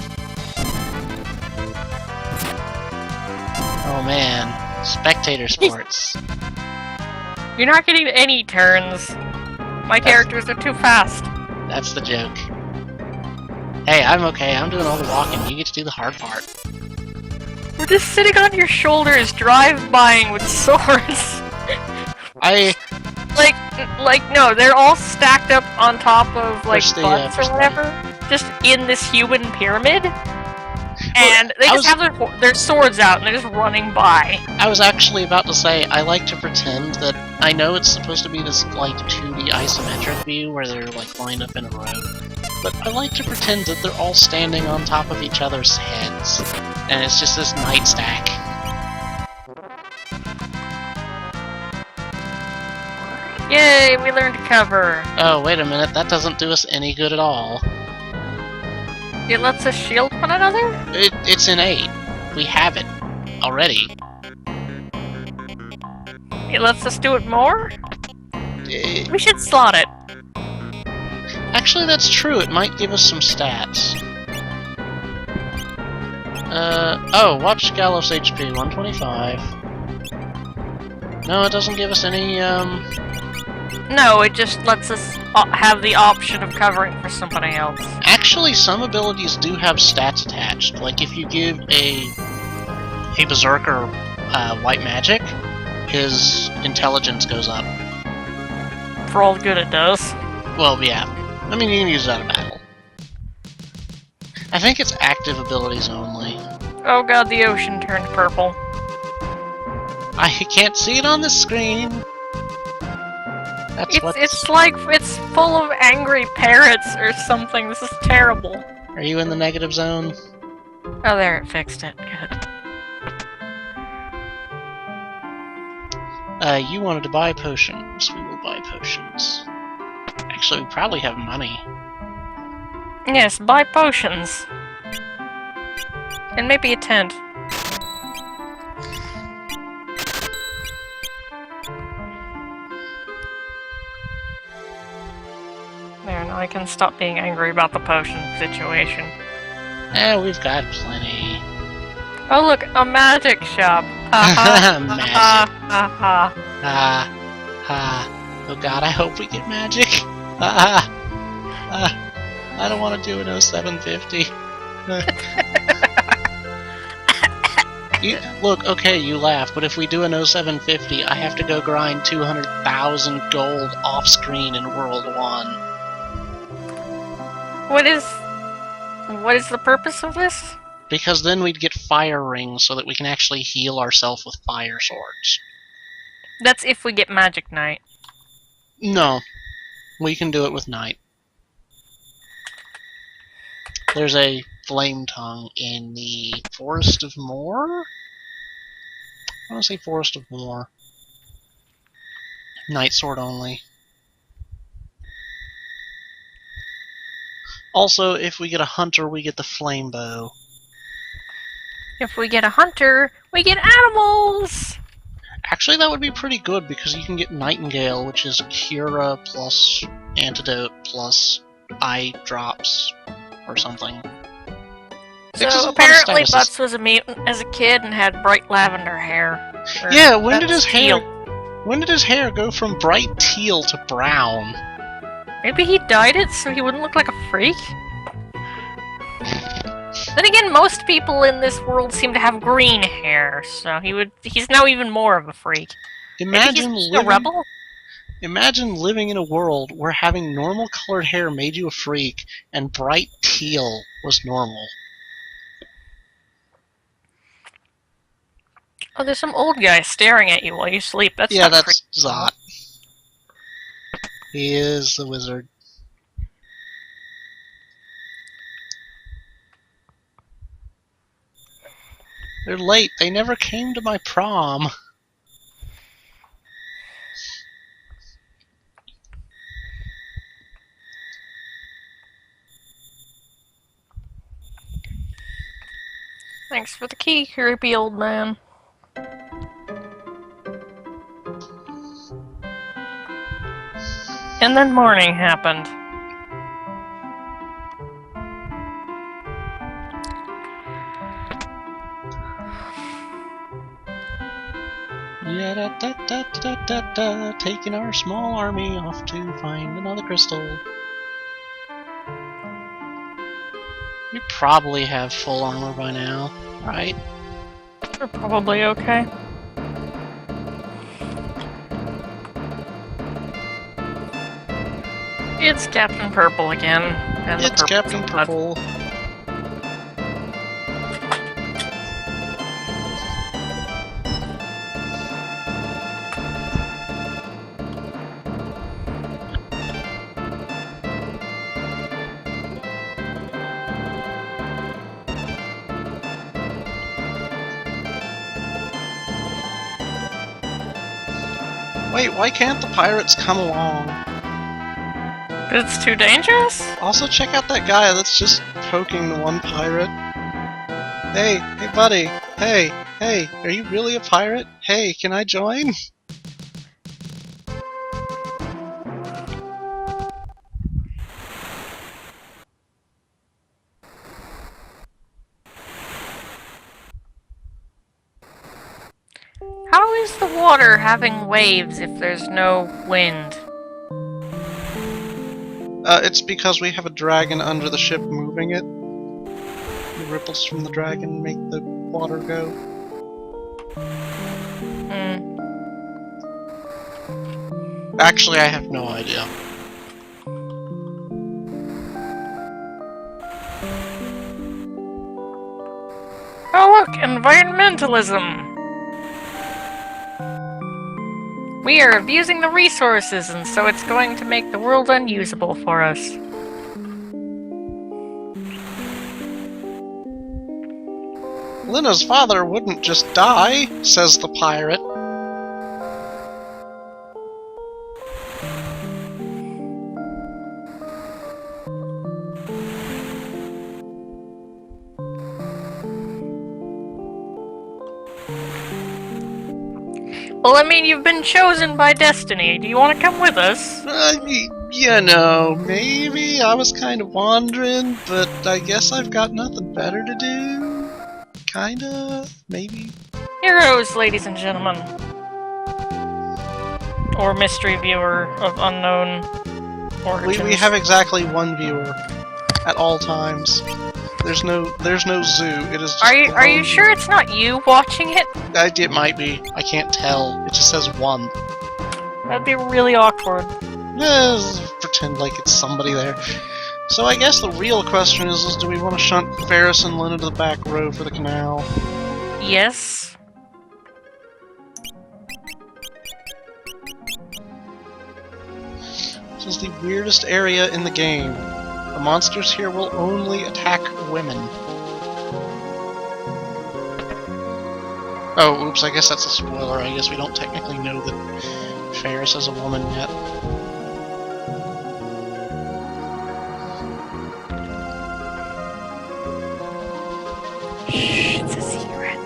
Oh man. Spectator sports. You're not getting any turns. My characters are too fast. That's the joke. Hey, I'm okay. I'm doing all the walking. You get to do the hard part. We're just sitting on your shoulders, drive-bying with swords. No, they're all stacked up on top of, like, butts or whatever. Just in this human pyramid. And they just have their swords out and they're just running by. I was actually about to say, I like to pretend that I know it's supposed to be this, like, 2D isometric view where they're, like, lined up in a row. But I like to pretend that they're all standing on top of each other's heads. And it's just this night stack. Yay, we learned to cover. Oh, wait a minute, that doesn't do us any good at all. It lets us shield one another? It's innate. We have it. Already. It lets us do it more? We should slot it. Actually, that's true. It might give us some stats. Oh, watch Galuf's HP, 125. No, it doesn't give us any, No, it just lets us have the option of covering for somebody else. Actually, some abilities do have stats attached. Like, if you give a Berserker white magic, his intelligence goes up. For all the good it does. Well, yeah. I mean, you can use that in battle. I think it's active abilities only. Oh god, the ocean turned purple. I can't see it on the screen. It's like it's full of angry parrots or something. This is terrible. Are you in the negative zone? Oh, there, it fixed it. Good. You wanted to buy potions. We will buy potions. Actually, we probably have money. Yes, buy potions. And maybe a tent. There, now I can stop being angry about the potion situation. We've got plenty. Oh look, a magic shop. Magic. Ha. Oh god, I hope we get magic. I don't want to do an 0750. Look, okay, you laugh, but if we do an 0750, I have to go grind 200,000 gold off-screen in World 1. What is the purpose of this? Because then we'd get fire rings so that we can actually heal ourselves with fire swords. That's if we get Magic Knight. No. We can do it with Knight. There's a flame tongue in the Forest of Moor? I want to say Forest of Moor. Night sword only. Also, if we get a hunter, we get the flame bow. If we get a hunter, we get animals! Actually, that would be pretty good because you can get Nightingale, which is Cura plus Antidote plus eye drops or something. So apparently Butts was a mutant as a kid and had bright lavender hair. Yeah, when did his hair go from bright teal to brown? Maybe he dyed it so he wouldn't look like a freak? Then again, most people in this world seem to have green hair, so he's now even more of a freak. Imagine a rebel? Imagine living in a world where having normal colored hair made you a freak and bright teal was normal. Oh, there's some old guy staring at you while you sleep. That's Zot. He is the wizard. They're late. They never came to my prom. Thanks for the key, creepy old man. And then morning happened. Taking our small army off to find another crystal. We probably have full armor by now, right? We're probably okay. It's Captain Purple again. And it's Captain Purple. Wait, why can't the pirates come along? It's too dangerous? Also, check out that guy that's just poking the one pirate. Hey buddy. Hey, are you really a pirate? Hey, can I join? How is the water having waves if there's no wind? It's because we have a dragon under the ship moving it. The ripples from the dragon make the water go. Actually, I have no idea. Oh look, environmentalism! We are abusing the resources, and so it's going to make the world unusable for us. Lena's father wouldn't just die, says the pirate. Well, I mean, you've been chosen by destiny. Do you want to come with us? You know, maybe I was kind of wandering, but I guess I've got nothing better to do. Kinda, maybe. Heroes, ladies and gentlemen. Or mystery viewer of unknown origins. We have exactly one viewer at all times. There's no zoo. It is just Are you sure it's not you watching it? It might be. I can't tell. It just says one. That'd be really awkward. Let's pretend like it's somebody there. So I guess the real question is do we want to shunt Ferris and Luna to the back row for the canal? Yes. This is the weirdest area in the game. The monsters here will only attack women. Oh, oops, I guess that's a spoiler. I guess we don't technically know that Ferris is a woman yet. Shh, it's a secret.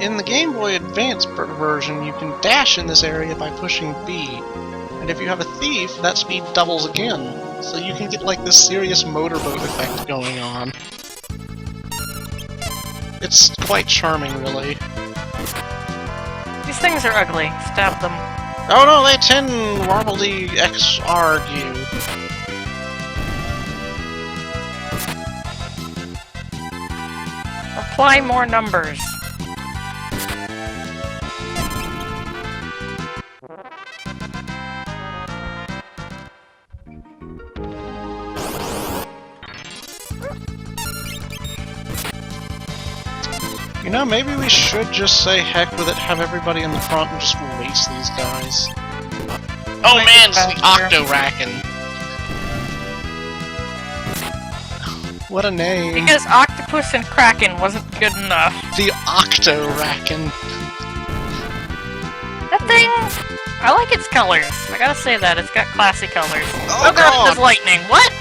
In the Game Boy Advance version, you can dash in this area by pushing B. And if you have a thief, that speed doubles again. So you can get like this serious motorboat effect going on. It's quite charming, really. These things are ugly. Stab them. Oh no, they 10 warbly XR'd you. Apply more numbers. You know, maybe we should just say heck with it, have everybody in the front and just race these guys. Oh man, it's the Octo-Racken! What a name. Because Octopus and Kraken wasn't good enough. The Octo-Racken. That thing, I like its colors. I gotta say that, it's got classy colors. Oh God, God. there's lightning. What?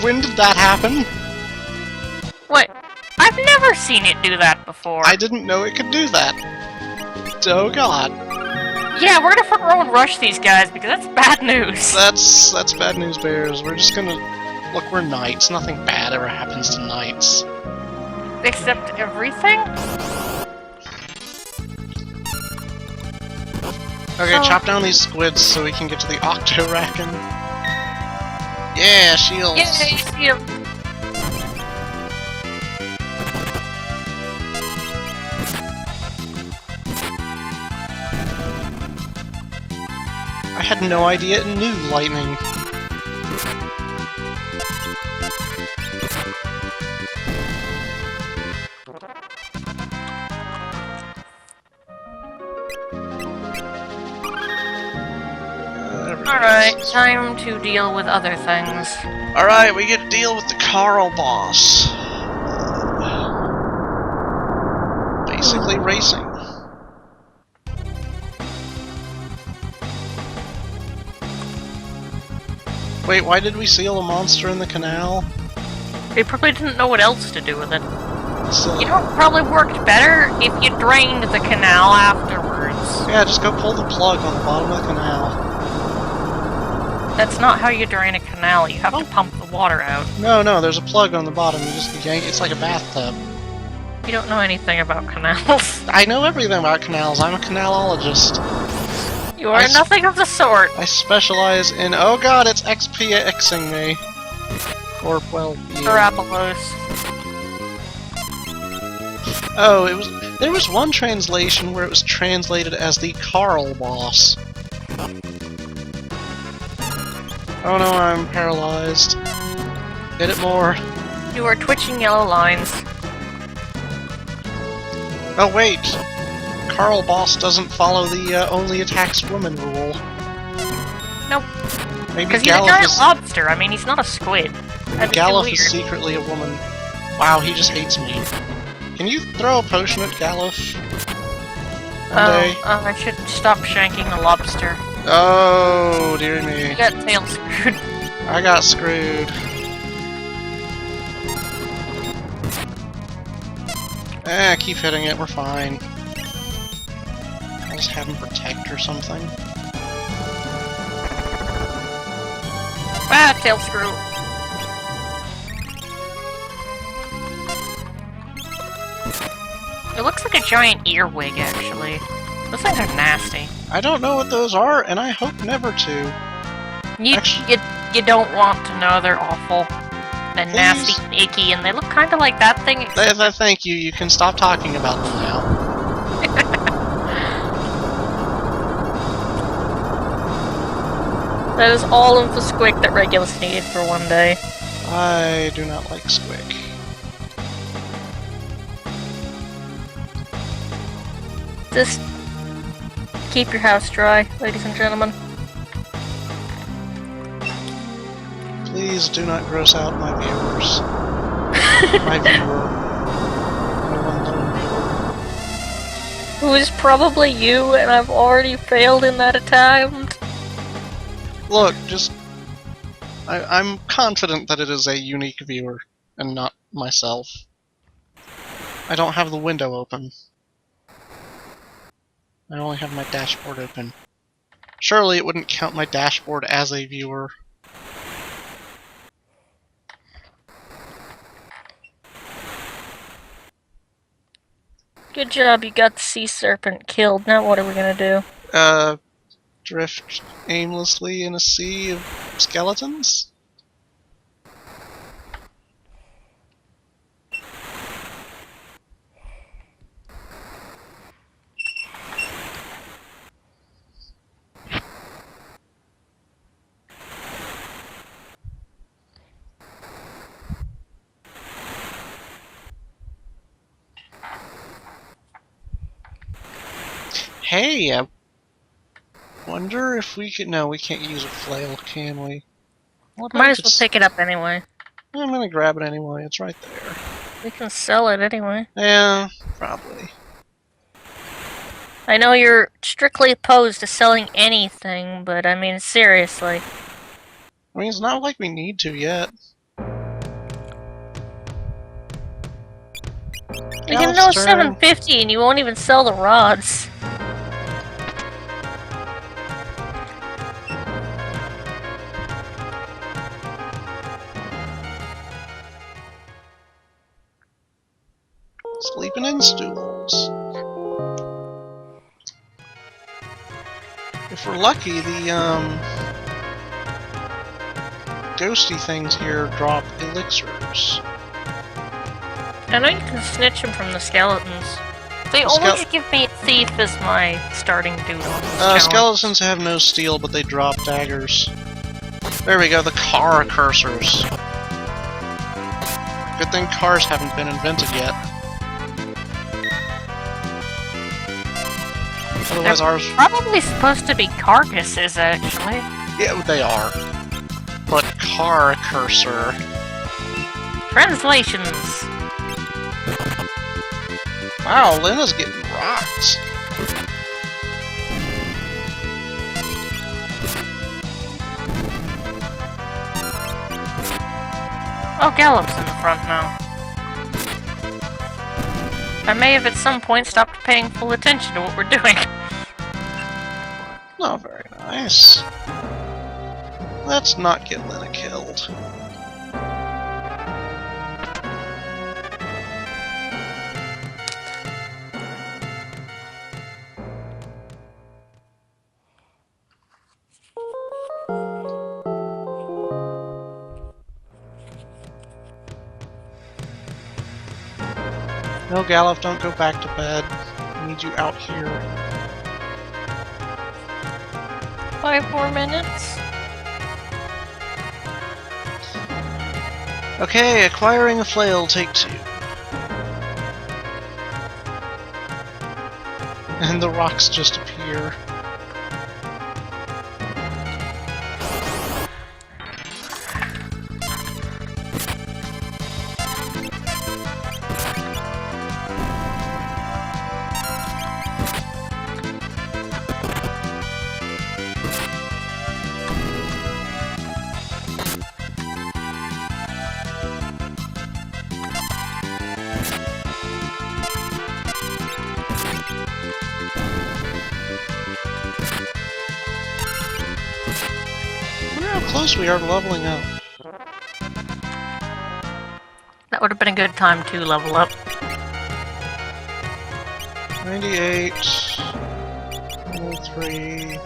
When did that happen? What? I've never seen it do that before. I didn't know it could do that. Oh God. Yeah, we're gonna front row and rush these guys because that's bad news. That's bad news, bears. We're just gonna... Look, we're knights. Nothing bad ever happens to knights. Except everything? Okay, chop down these squids so we can get to the Octo-Racken. Yeah, shields! Yay, shield. I had no idea it knew lightning. Alright, time to deal with other things. Alright, we get to deal with the Carl boss. Basically racing. Wait, why did we seal a monster in the canal? They probably didn't know what else to do with it. So, You know what probably worked better? If you drained the canal afterwards. yeah, just go pull the plug on the bottom of the canal. That's not how you drain a canal, you have to pump the water out. No, there's a plug on the bottom. You just yank it. It's like a bathtub. You don't know anything about canals. I know everything about canals. I'm a canalologist. You are nothing of the sort. I specialize in... Oh god, it's XPXing me. Or, well, yeah. Parabolos. Oh, there was one translation where it was translated as the Carl boss. Oh no, I'm paralyzed. Hit it more. You are twitching yellow lines. Oh wait! Carl boss doesn't follow the only attacks woman rule. Nope. Maybe Because he's a giant lobster, I mean, he's not a squid. That'd be too Galuf weird. is secretly a woman. Wow, he just hates me. Can you throw a potion at Galuf? I should stop shanking the lobster. Oh, dear me. You got tail screwed. I got screwed. Keep hitting it, we're fine. I'll just have him protect or something. Ah, tail screw. It looks like a giant earwig, actually. Those things are nasty. I don't know what those are, and I hope never to. You don't want to know. They're awful and nasty and icky, and they look kind of like that thing. Thank you. You can stop talking about them now. That is all of the squick that Regulus needed for one day. I do not like squick. Just keep your house dry, ladies and gentlemen. Please do not gross out my viewers. My viewer. My one lone viewer. Who is probably you, and I've already failed in that attempt. Look, I'm confident that it is a unique viewer, and not myself. I don't have the window open. I only have my dashboard open. Surely it wouldn't count my dashboard as a viewer. Good job, you got the sea serpent killed. Now what are we gonna do? Drift aimlessly in a sea of skeletons? Hey, I wonder if we could... No, we can't use a flail, can we? Might as well pick it up anyway. I'm gonna grab it anyway, it's right there. We can sell it anyway. Yeah, probably. I know you're strictly opposed to selling anything, but I mean, seriously. I mean, it's not like we need to yet. We can know 750 and you won't even sell the rods. Sleeping in stools. If we're lucky, the ghosty things here drop elixirs. I know you can snitch them from the skeletons. They always give me a thief as my starting dude on this skeletons have no steel, but they drop daggers. There we go, the car cursors. Good thing cars haven't been invented yet. Otherwise ours... probably supposed to be carcasses, actually. Yeah, they are. But car cursor. Translations. Wow, Lena's getting rocked. Oh, Gallop's in the front now. I may have at some point stopped paying full attention to what we're doing. Not very nice. Let's not get Lena killed. No, Gallup, don't go back to bed. I need you out here. 5 more minutes. Okay, acquiring a flail, take 2. And the rocks just appear. close we are to leveling up. That would have been a good time to level up. 98, 103,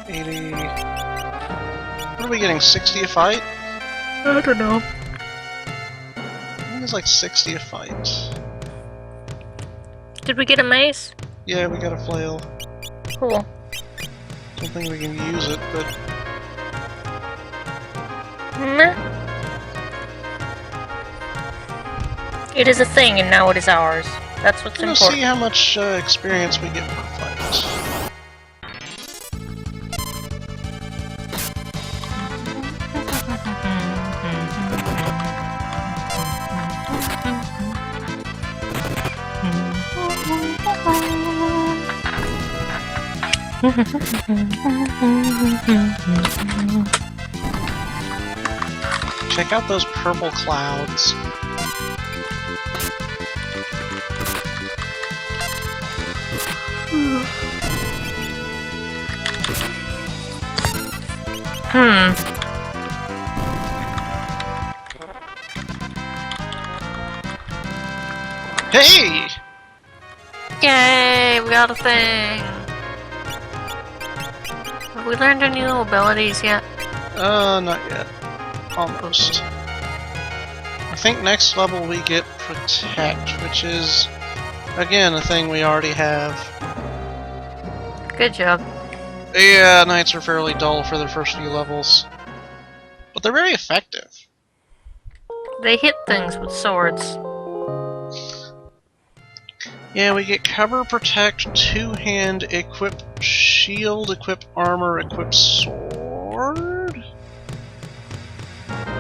80. What are we getting? 60 a fight? I don't know. I think it's like 60 a fight. Did we get a mace? Yeah, we got a flail. Cool. Don't think we can use it, but Meh. It is a thing, and now it is ours. That's what's we'll important. see how much experience we get per fight. Check out those purple clouds. Hey! Yay, we got a thing! Have we learned any new abilities yet? Not yet. Almost. I think next level we get Protect, which is, again, a thing we already have. Good job. Yeah, knights are fairly dull for their first few levels. But they're very effective. They hit things with swords. Yeah, we get Cover, Protect, Two-Hand, Equip Shield, Equip Armor, Equip Sword?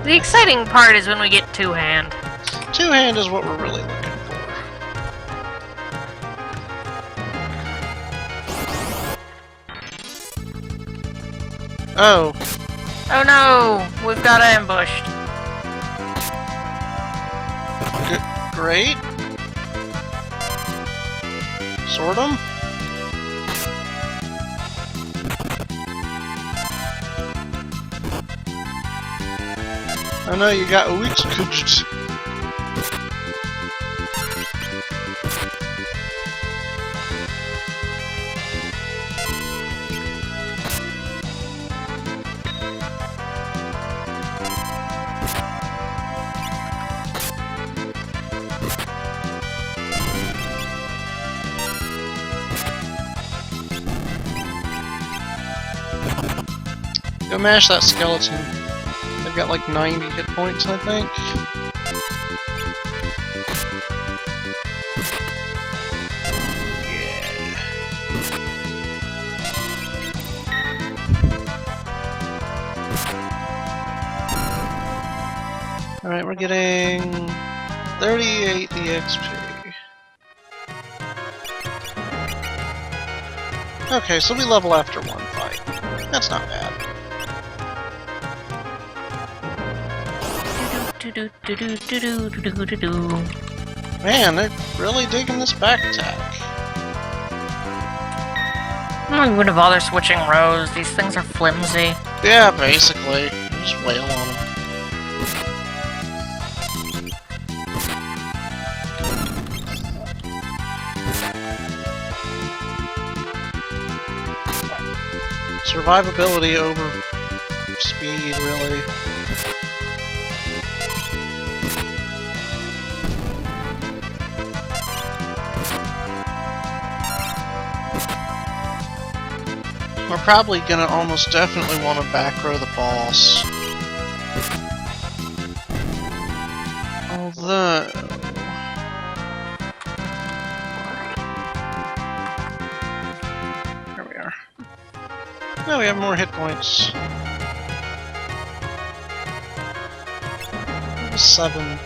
The exciting part is when we get two-hand. Two-Hand is what we're really looking for. Oh. Oh no! We've got ambushed. Great. Sword 'em? I know you got executed. Go mash that skeleton. They've got like 90 hit points, I think. Yeah. Alright, we're getting 38 EXP. Okay, so we level after one fight. That's not bad. Man, they're really digging this back attack. I'm not even gonna bother switching rows. These things are flimsy. Yeah, basically. Just wail on them. Survivability over speed, really. We're probably gonna almost definitely want to back row the boss. Although... Here we are. Now we have more hit points. 7.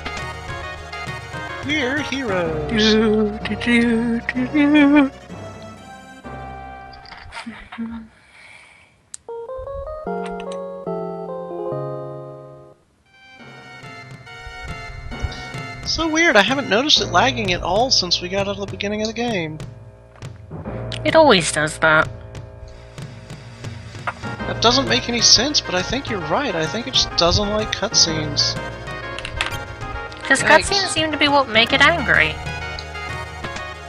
We're heroes! So weird, I haven't noticed it lagging at all since we got out of the beginning of the game. It always does that. That doesn't make any sense, but I think you're right. I think it just doesn't like cutscenes. Because cutscenes seem to be what make it angry.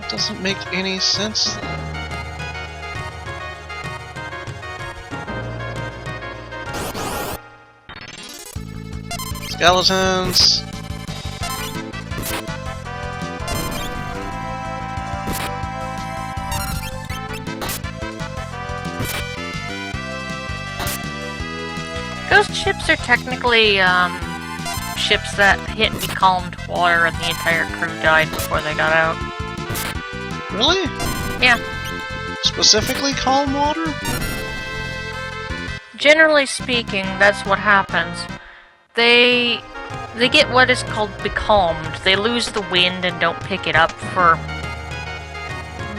It doesn't make any sense. Skeletons! Ghost ships are technically, ships that hit becalmed water and the entire crew died before they got out. Really? Yeah. Specifically calm water? Generally speaking, that's what happens. They get what is called becalmed. They lose the wind and don't pick it up for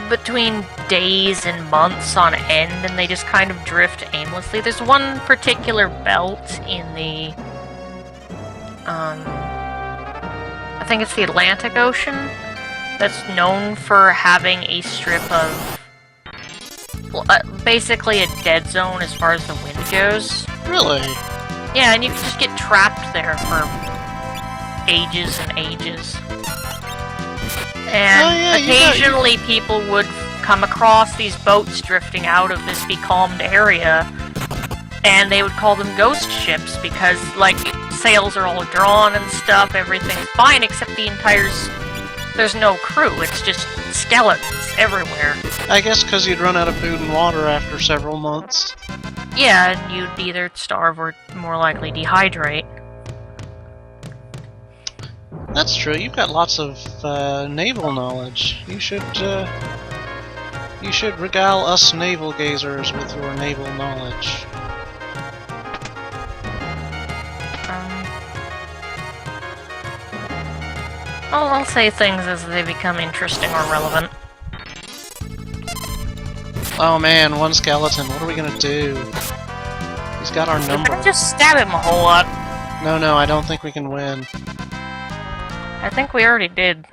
between days and months on end, and they just kind of drift aimlessly. There's one particular belt in the I think it's the Atlantic Ocean that's known for having a strip of basically a dead zone as far as the wind goes. Really? Yeah, and you can just get trapped there for ages and ages. And occasionally people would come across these boats drifting out of this becalmed area, and they would call them ghost ships because, like, sails are all drawn and stuff, everything's fine except there's no crew, it's just skeletons everywhere. I guess because you'd run out of food and water after several months. Yeah, and you'd either starve or more likely dehydrate. That's true. You've got lots of naval knowledge. You should regale us naval gazers with your naval knowledge. I'll say things as they become interesting or relevant. Oh man, one skeleton. What are we gonna do? He's got our number. We can just stab him a whole lot. No, I don't think we can win. I think we already did.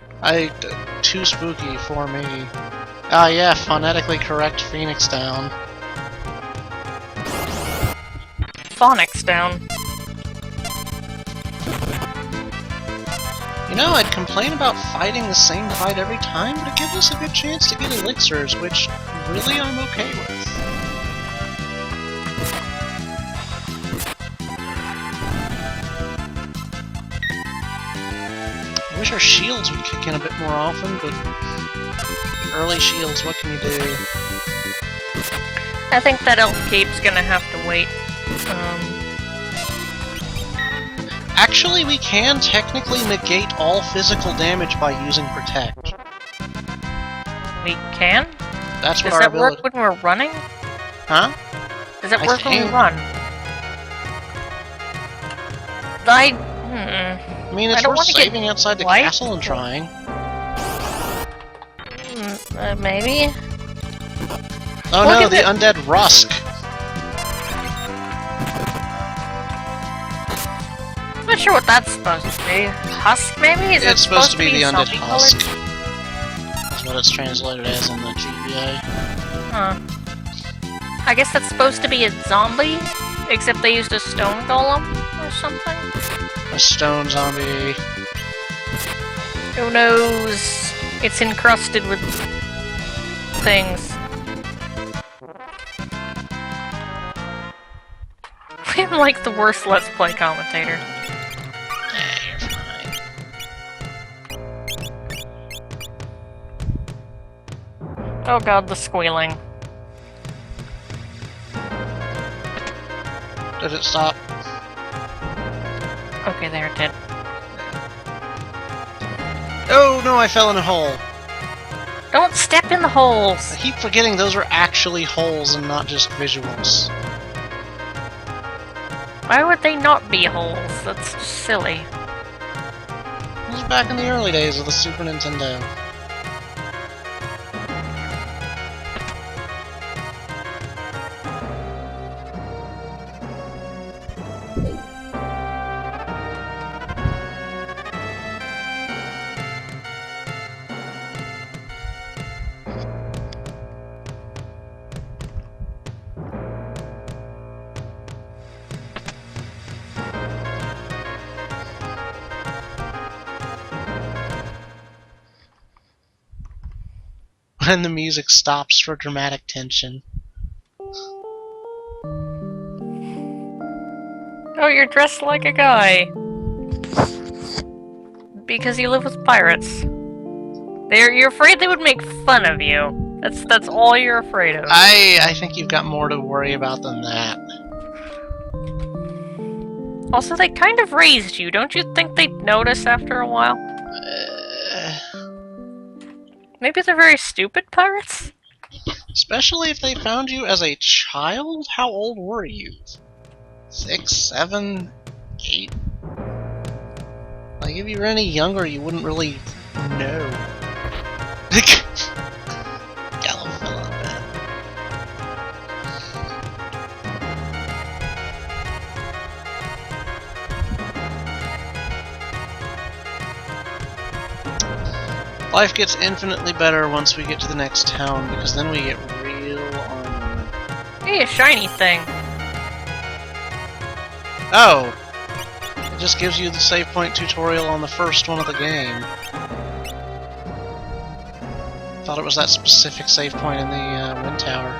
Too spooky for me. Ah, yeah, phonetically correct Phoenix down. Phonics down. You know, I'd complain about fighting the same fight every time, but it gives us a good chance to get elixirs, which really I'm okay with. I wish our shields would kick in a bit more often, but early shields, what can you do? I think that elf cape's gonna have to wait. Actually, we can technically negate all physical damage by using Protect. We can? That's what Does our that ability... work when we're running? Huh? Does that work when we run? I mean, it's worth saving outside the castle and trying. Maybe? Oh no, the undead Rusk! I'm not sure what that's supposed to be. Husk, maybe? Is it's supposed to be the undead zombie Husk. colored? That's what it's translated as in the GBA. Huh. I guess that's supposed to be a zombie, except they used a stone golem or something? A stone zombie. Who knows? It's encrusted with things. I'm like the worst Let's Play commentator. You're fine. Oh god, the squealing. Did it stop? Okay, there it did. Oh no, I fell in a hole. Don't step in the holes! I keep forgetting those are actually holes and not just visuals. Why would they not be holes? That's just silly. It was back in the early days of the Super Nintendo. when the music stops for dramatic tension. Oh, you're dressed like a guy. Because you live with pirates. You're afraid they would make fun of you. That's all you're afraid of. I think you've got more to worry about than that. Also, they kind of raised you. Don't you think they'd notice after a while? Maybe they're very stupid pirates? Especially if they found you as a child? How old were you? 6, 7, 8? Like, if you were any younger, you wouldn't really know. Gallo fell out of bed. Life gets infinitely better once we get to the next town, because then we get real armor. Hey, a shiny thing. Oh! It just gives you the save point tutorial on the first one of the game. Thought it was that specific save point in the wind tower.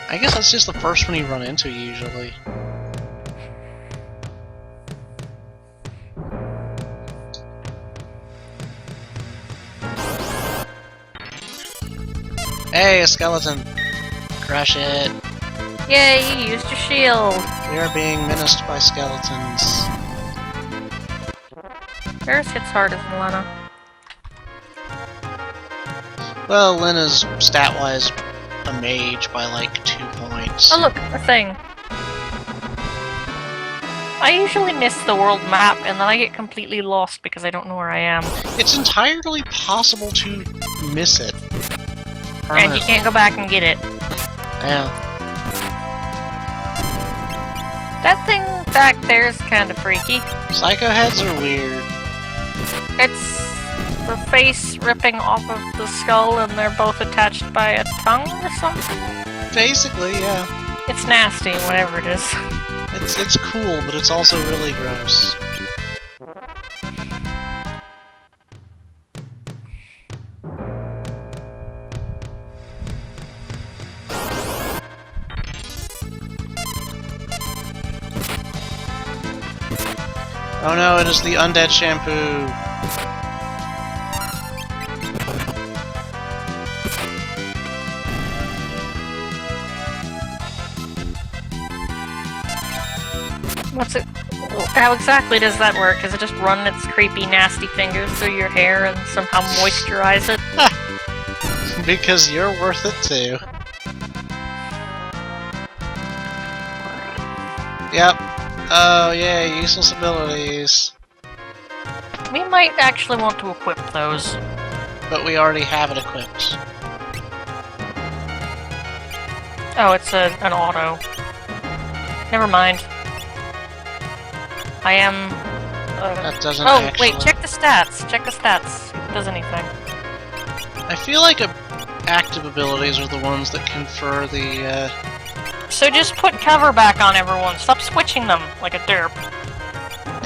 I guess that's just the first one you run into, usually. Hey, a skeleton! Crush it! Yay, you used your shield. We are being menaced by skeletons. Yours hits harder than Lena. Well, Lena's stat-wise a mage by like 2 points. Oh look, a thing. I usually miss the world map and then I get completely lost because I don't know where I am. It's entirely possible to miss it. And you can't go back and get it. Yeah. That thing back there is kind of freaky. Psycho heads are weird. It's the face ripping off of the skull and they're both attached by a tongue or something? Basically, yeah. It's nasty, whatever it is. It's cool, but it's also really gross. Oh no, it is the undead shampoo! What's it? How exactly does that work? Does it just run its creepy, nasty fingers through your hair and somehow moisturize it? Because you're worth it too. Yep. Oh yeah, useless abilities. We might actually want to equip those. But we already have it equipped. Oh, it's an auto. Never mind. I am... That doesn't Oh, actually... wait, check the stats. Check the stats. If it does anything. I feel like active abilities are the ones that confer the, So just put cover back on everyone. Stop switching them like a derp.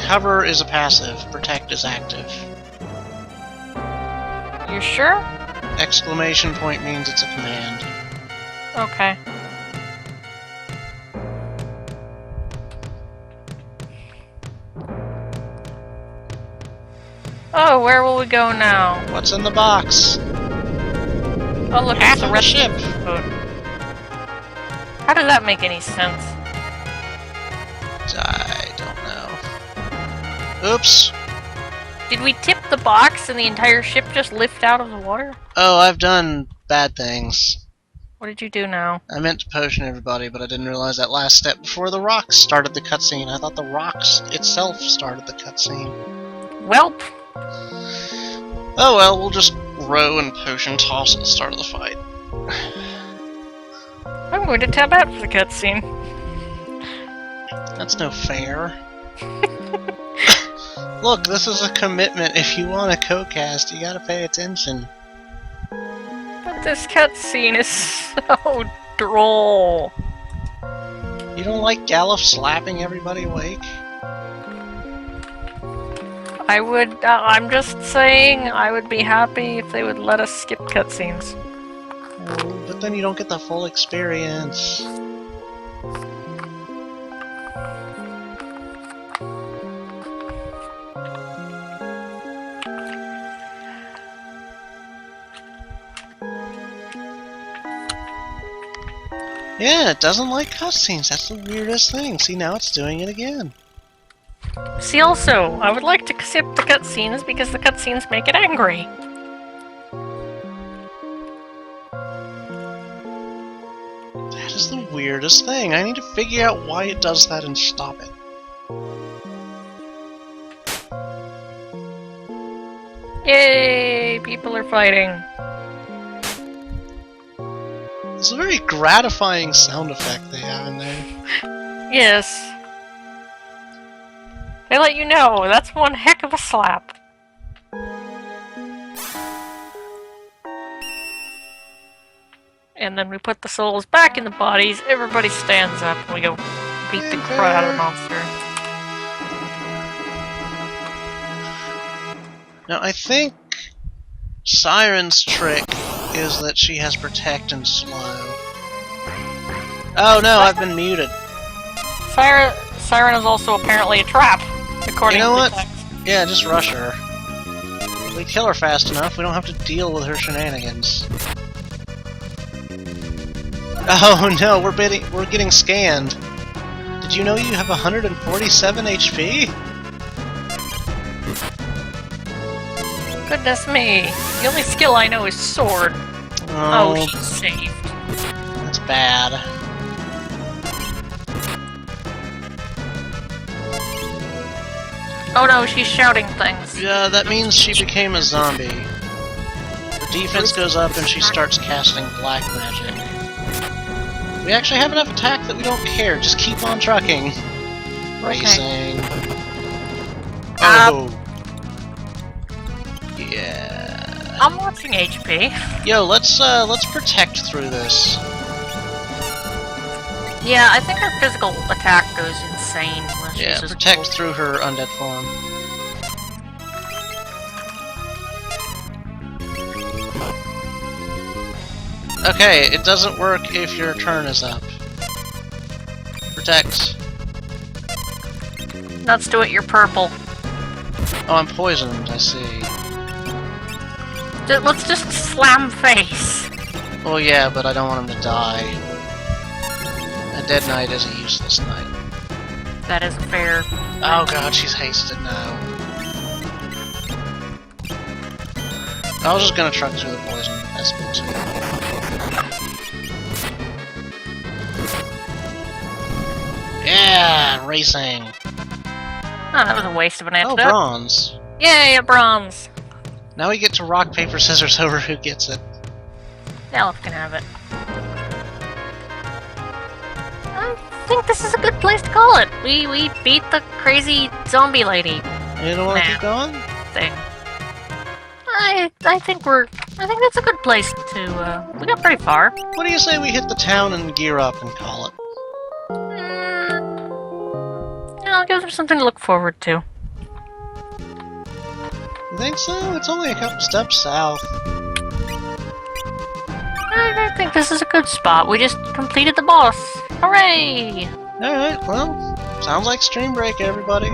Cover is a passive, protect is active. You sure? Exclamation point means it's a command. Okay. Oh, where will we go now? What's in the box? Oh, look, Half it's a of the red ship! boat. How does that make any sense? I don't know. Oops! Did we tip the box and the entire ship just lift out of the water? Oh, I've done bad things. What did you do now? I meant to potion everybody, but I didn't realize that last step before the rocks started the cutscene. I thought the rocks itself started the cutscene. Welp. Oh well, we'll just row and potion toss at the start of the fight. I'm going to tab out for the cutscene. That's no fair. Look, this is a commitment. If you want a co-cast, you gotta pay attention. But this cutscene is so droll. You don't like Galuf slapping everybody awake? I would. I'm just saying, I would be happy if they would let us skip cutscenes. Oh, but then you don't get the full experience. Yeah, it doesn't like cutscenes. That's the weirdest thing. See, now it's doing it again. See, also, I would like to skip the cutscenes because the cutscenes make it angry. That is the weirdest thing. I need to figure out why it does that and stop it. Yay! People are fighting. It's a very gratifying sound effect they have in there. Yes. They let you know, that's one heck of a slap. And then we put the souls back in the bodies, everybody stands up, and we go beat the crap out of the monster. Now, I think Siren's trick is that she has Protect and Slow. Oh no, I've been muted. Siren is also apparently a trap, according You know to what? the text. Yeah, just rush her. If we kill her fast enough, we don't have to deal with her shenanigans. Oh no, we're getting scanned. Did you know you have 147 HP? Goodness me. The only skill I know is sword. Oh, she's saved. That's bad. Oh no, she's shouting things. Yeah, that means she became a zombie. Her defense goes up and she starts casting black magic. We actually have enough attack that we don't care. Just keep on trucking. Racing. Oh. Yeah. I'm watching HP. Yo, let's protect through this. Yeah, I think her physical attack goes insane when she Yeah, uses protect bolt. through her undead form. Okay, it doesn't work if your turn is up. Protect. Let's do it, you're purple. Oh, I'm poisoned, I see. Let's just slam face. Oh yeah, but I don't want him to die. A dead knight is a useless knight. That isn't fair. Oh god, she's hasted now. I was just gonna truck through the poison. That's good too. Yeah, racing. Oh, that was a waste of an Oh, antidote. bronze. Yay, a bronze. Now we get to rock, paper, scissors over who gets it. Elf can have it. I think this is a good place to call it. We beat the crazy zombie lady You don't want to keep going? thing. I think that's a good place to. We got pretty far. What do you say we hit the town and gear up and call it? I'll give them something to look forward to. You think so? It's only a couple steps south. I think this is a good spot. We just completed the boss. Hooray! Alright, well, sounds like stream break, everybody.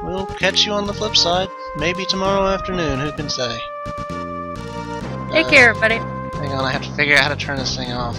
We'll catch you on the flip side. Maybe tomorrow afternoon, who can say? Take care, everybody. Hang on, I have to figure out how to turn this thing off.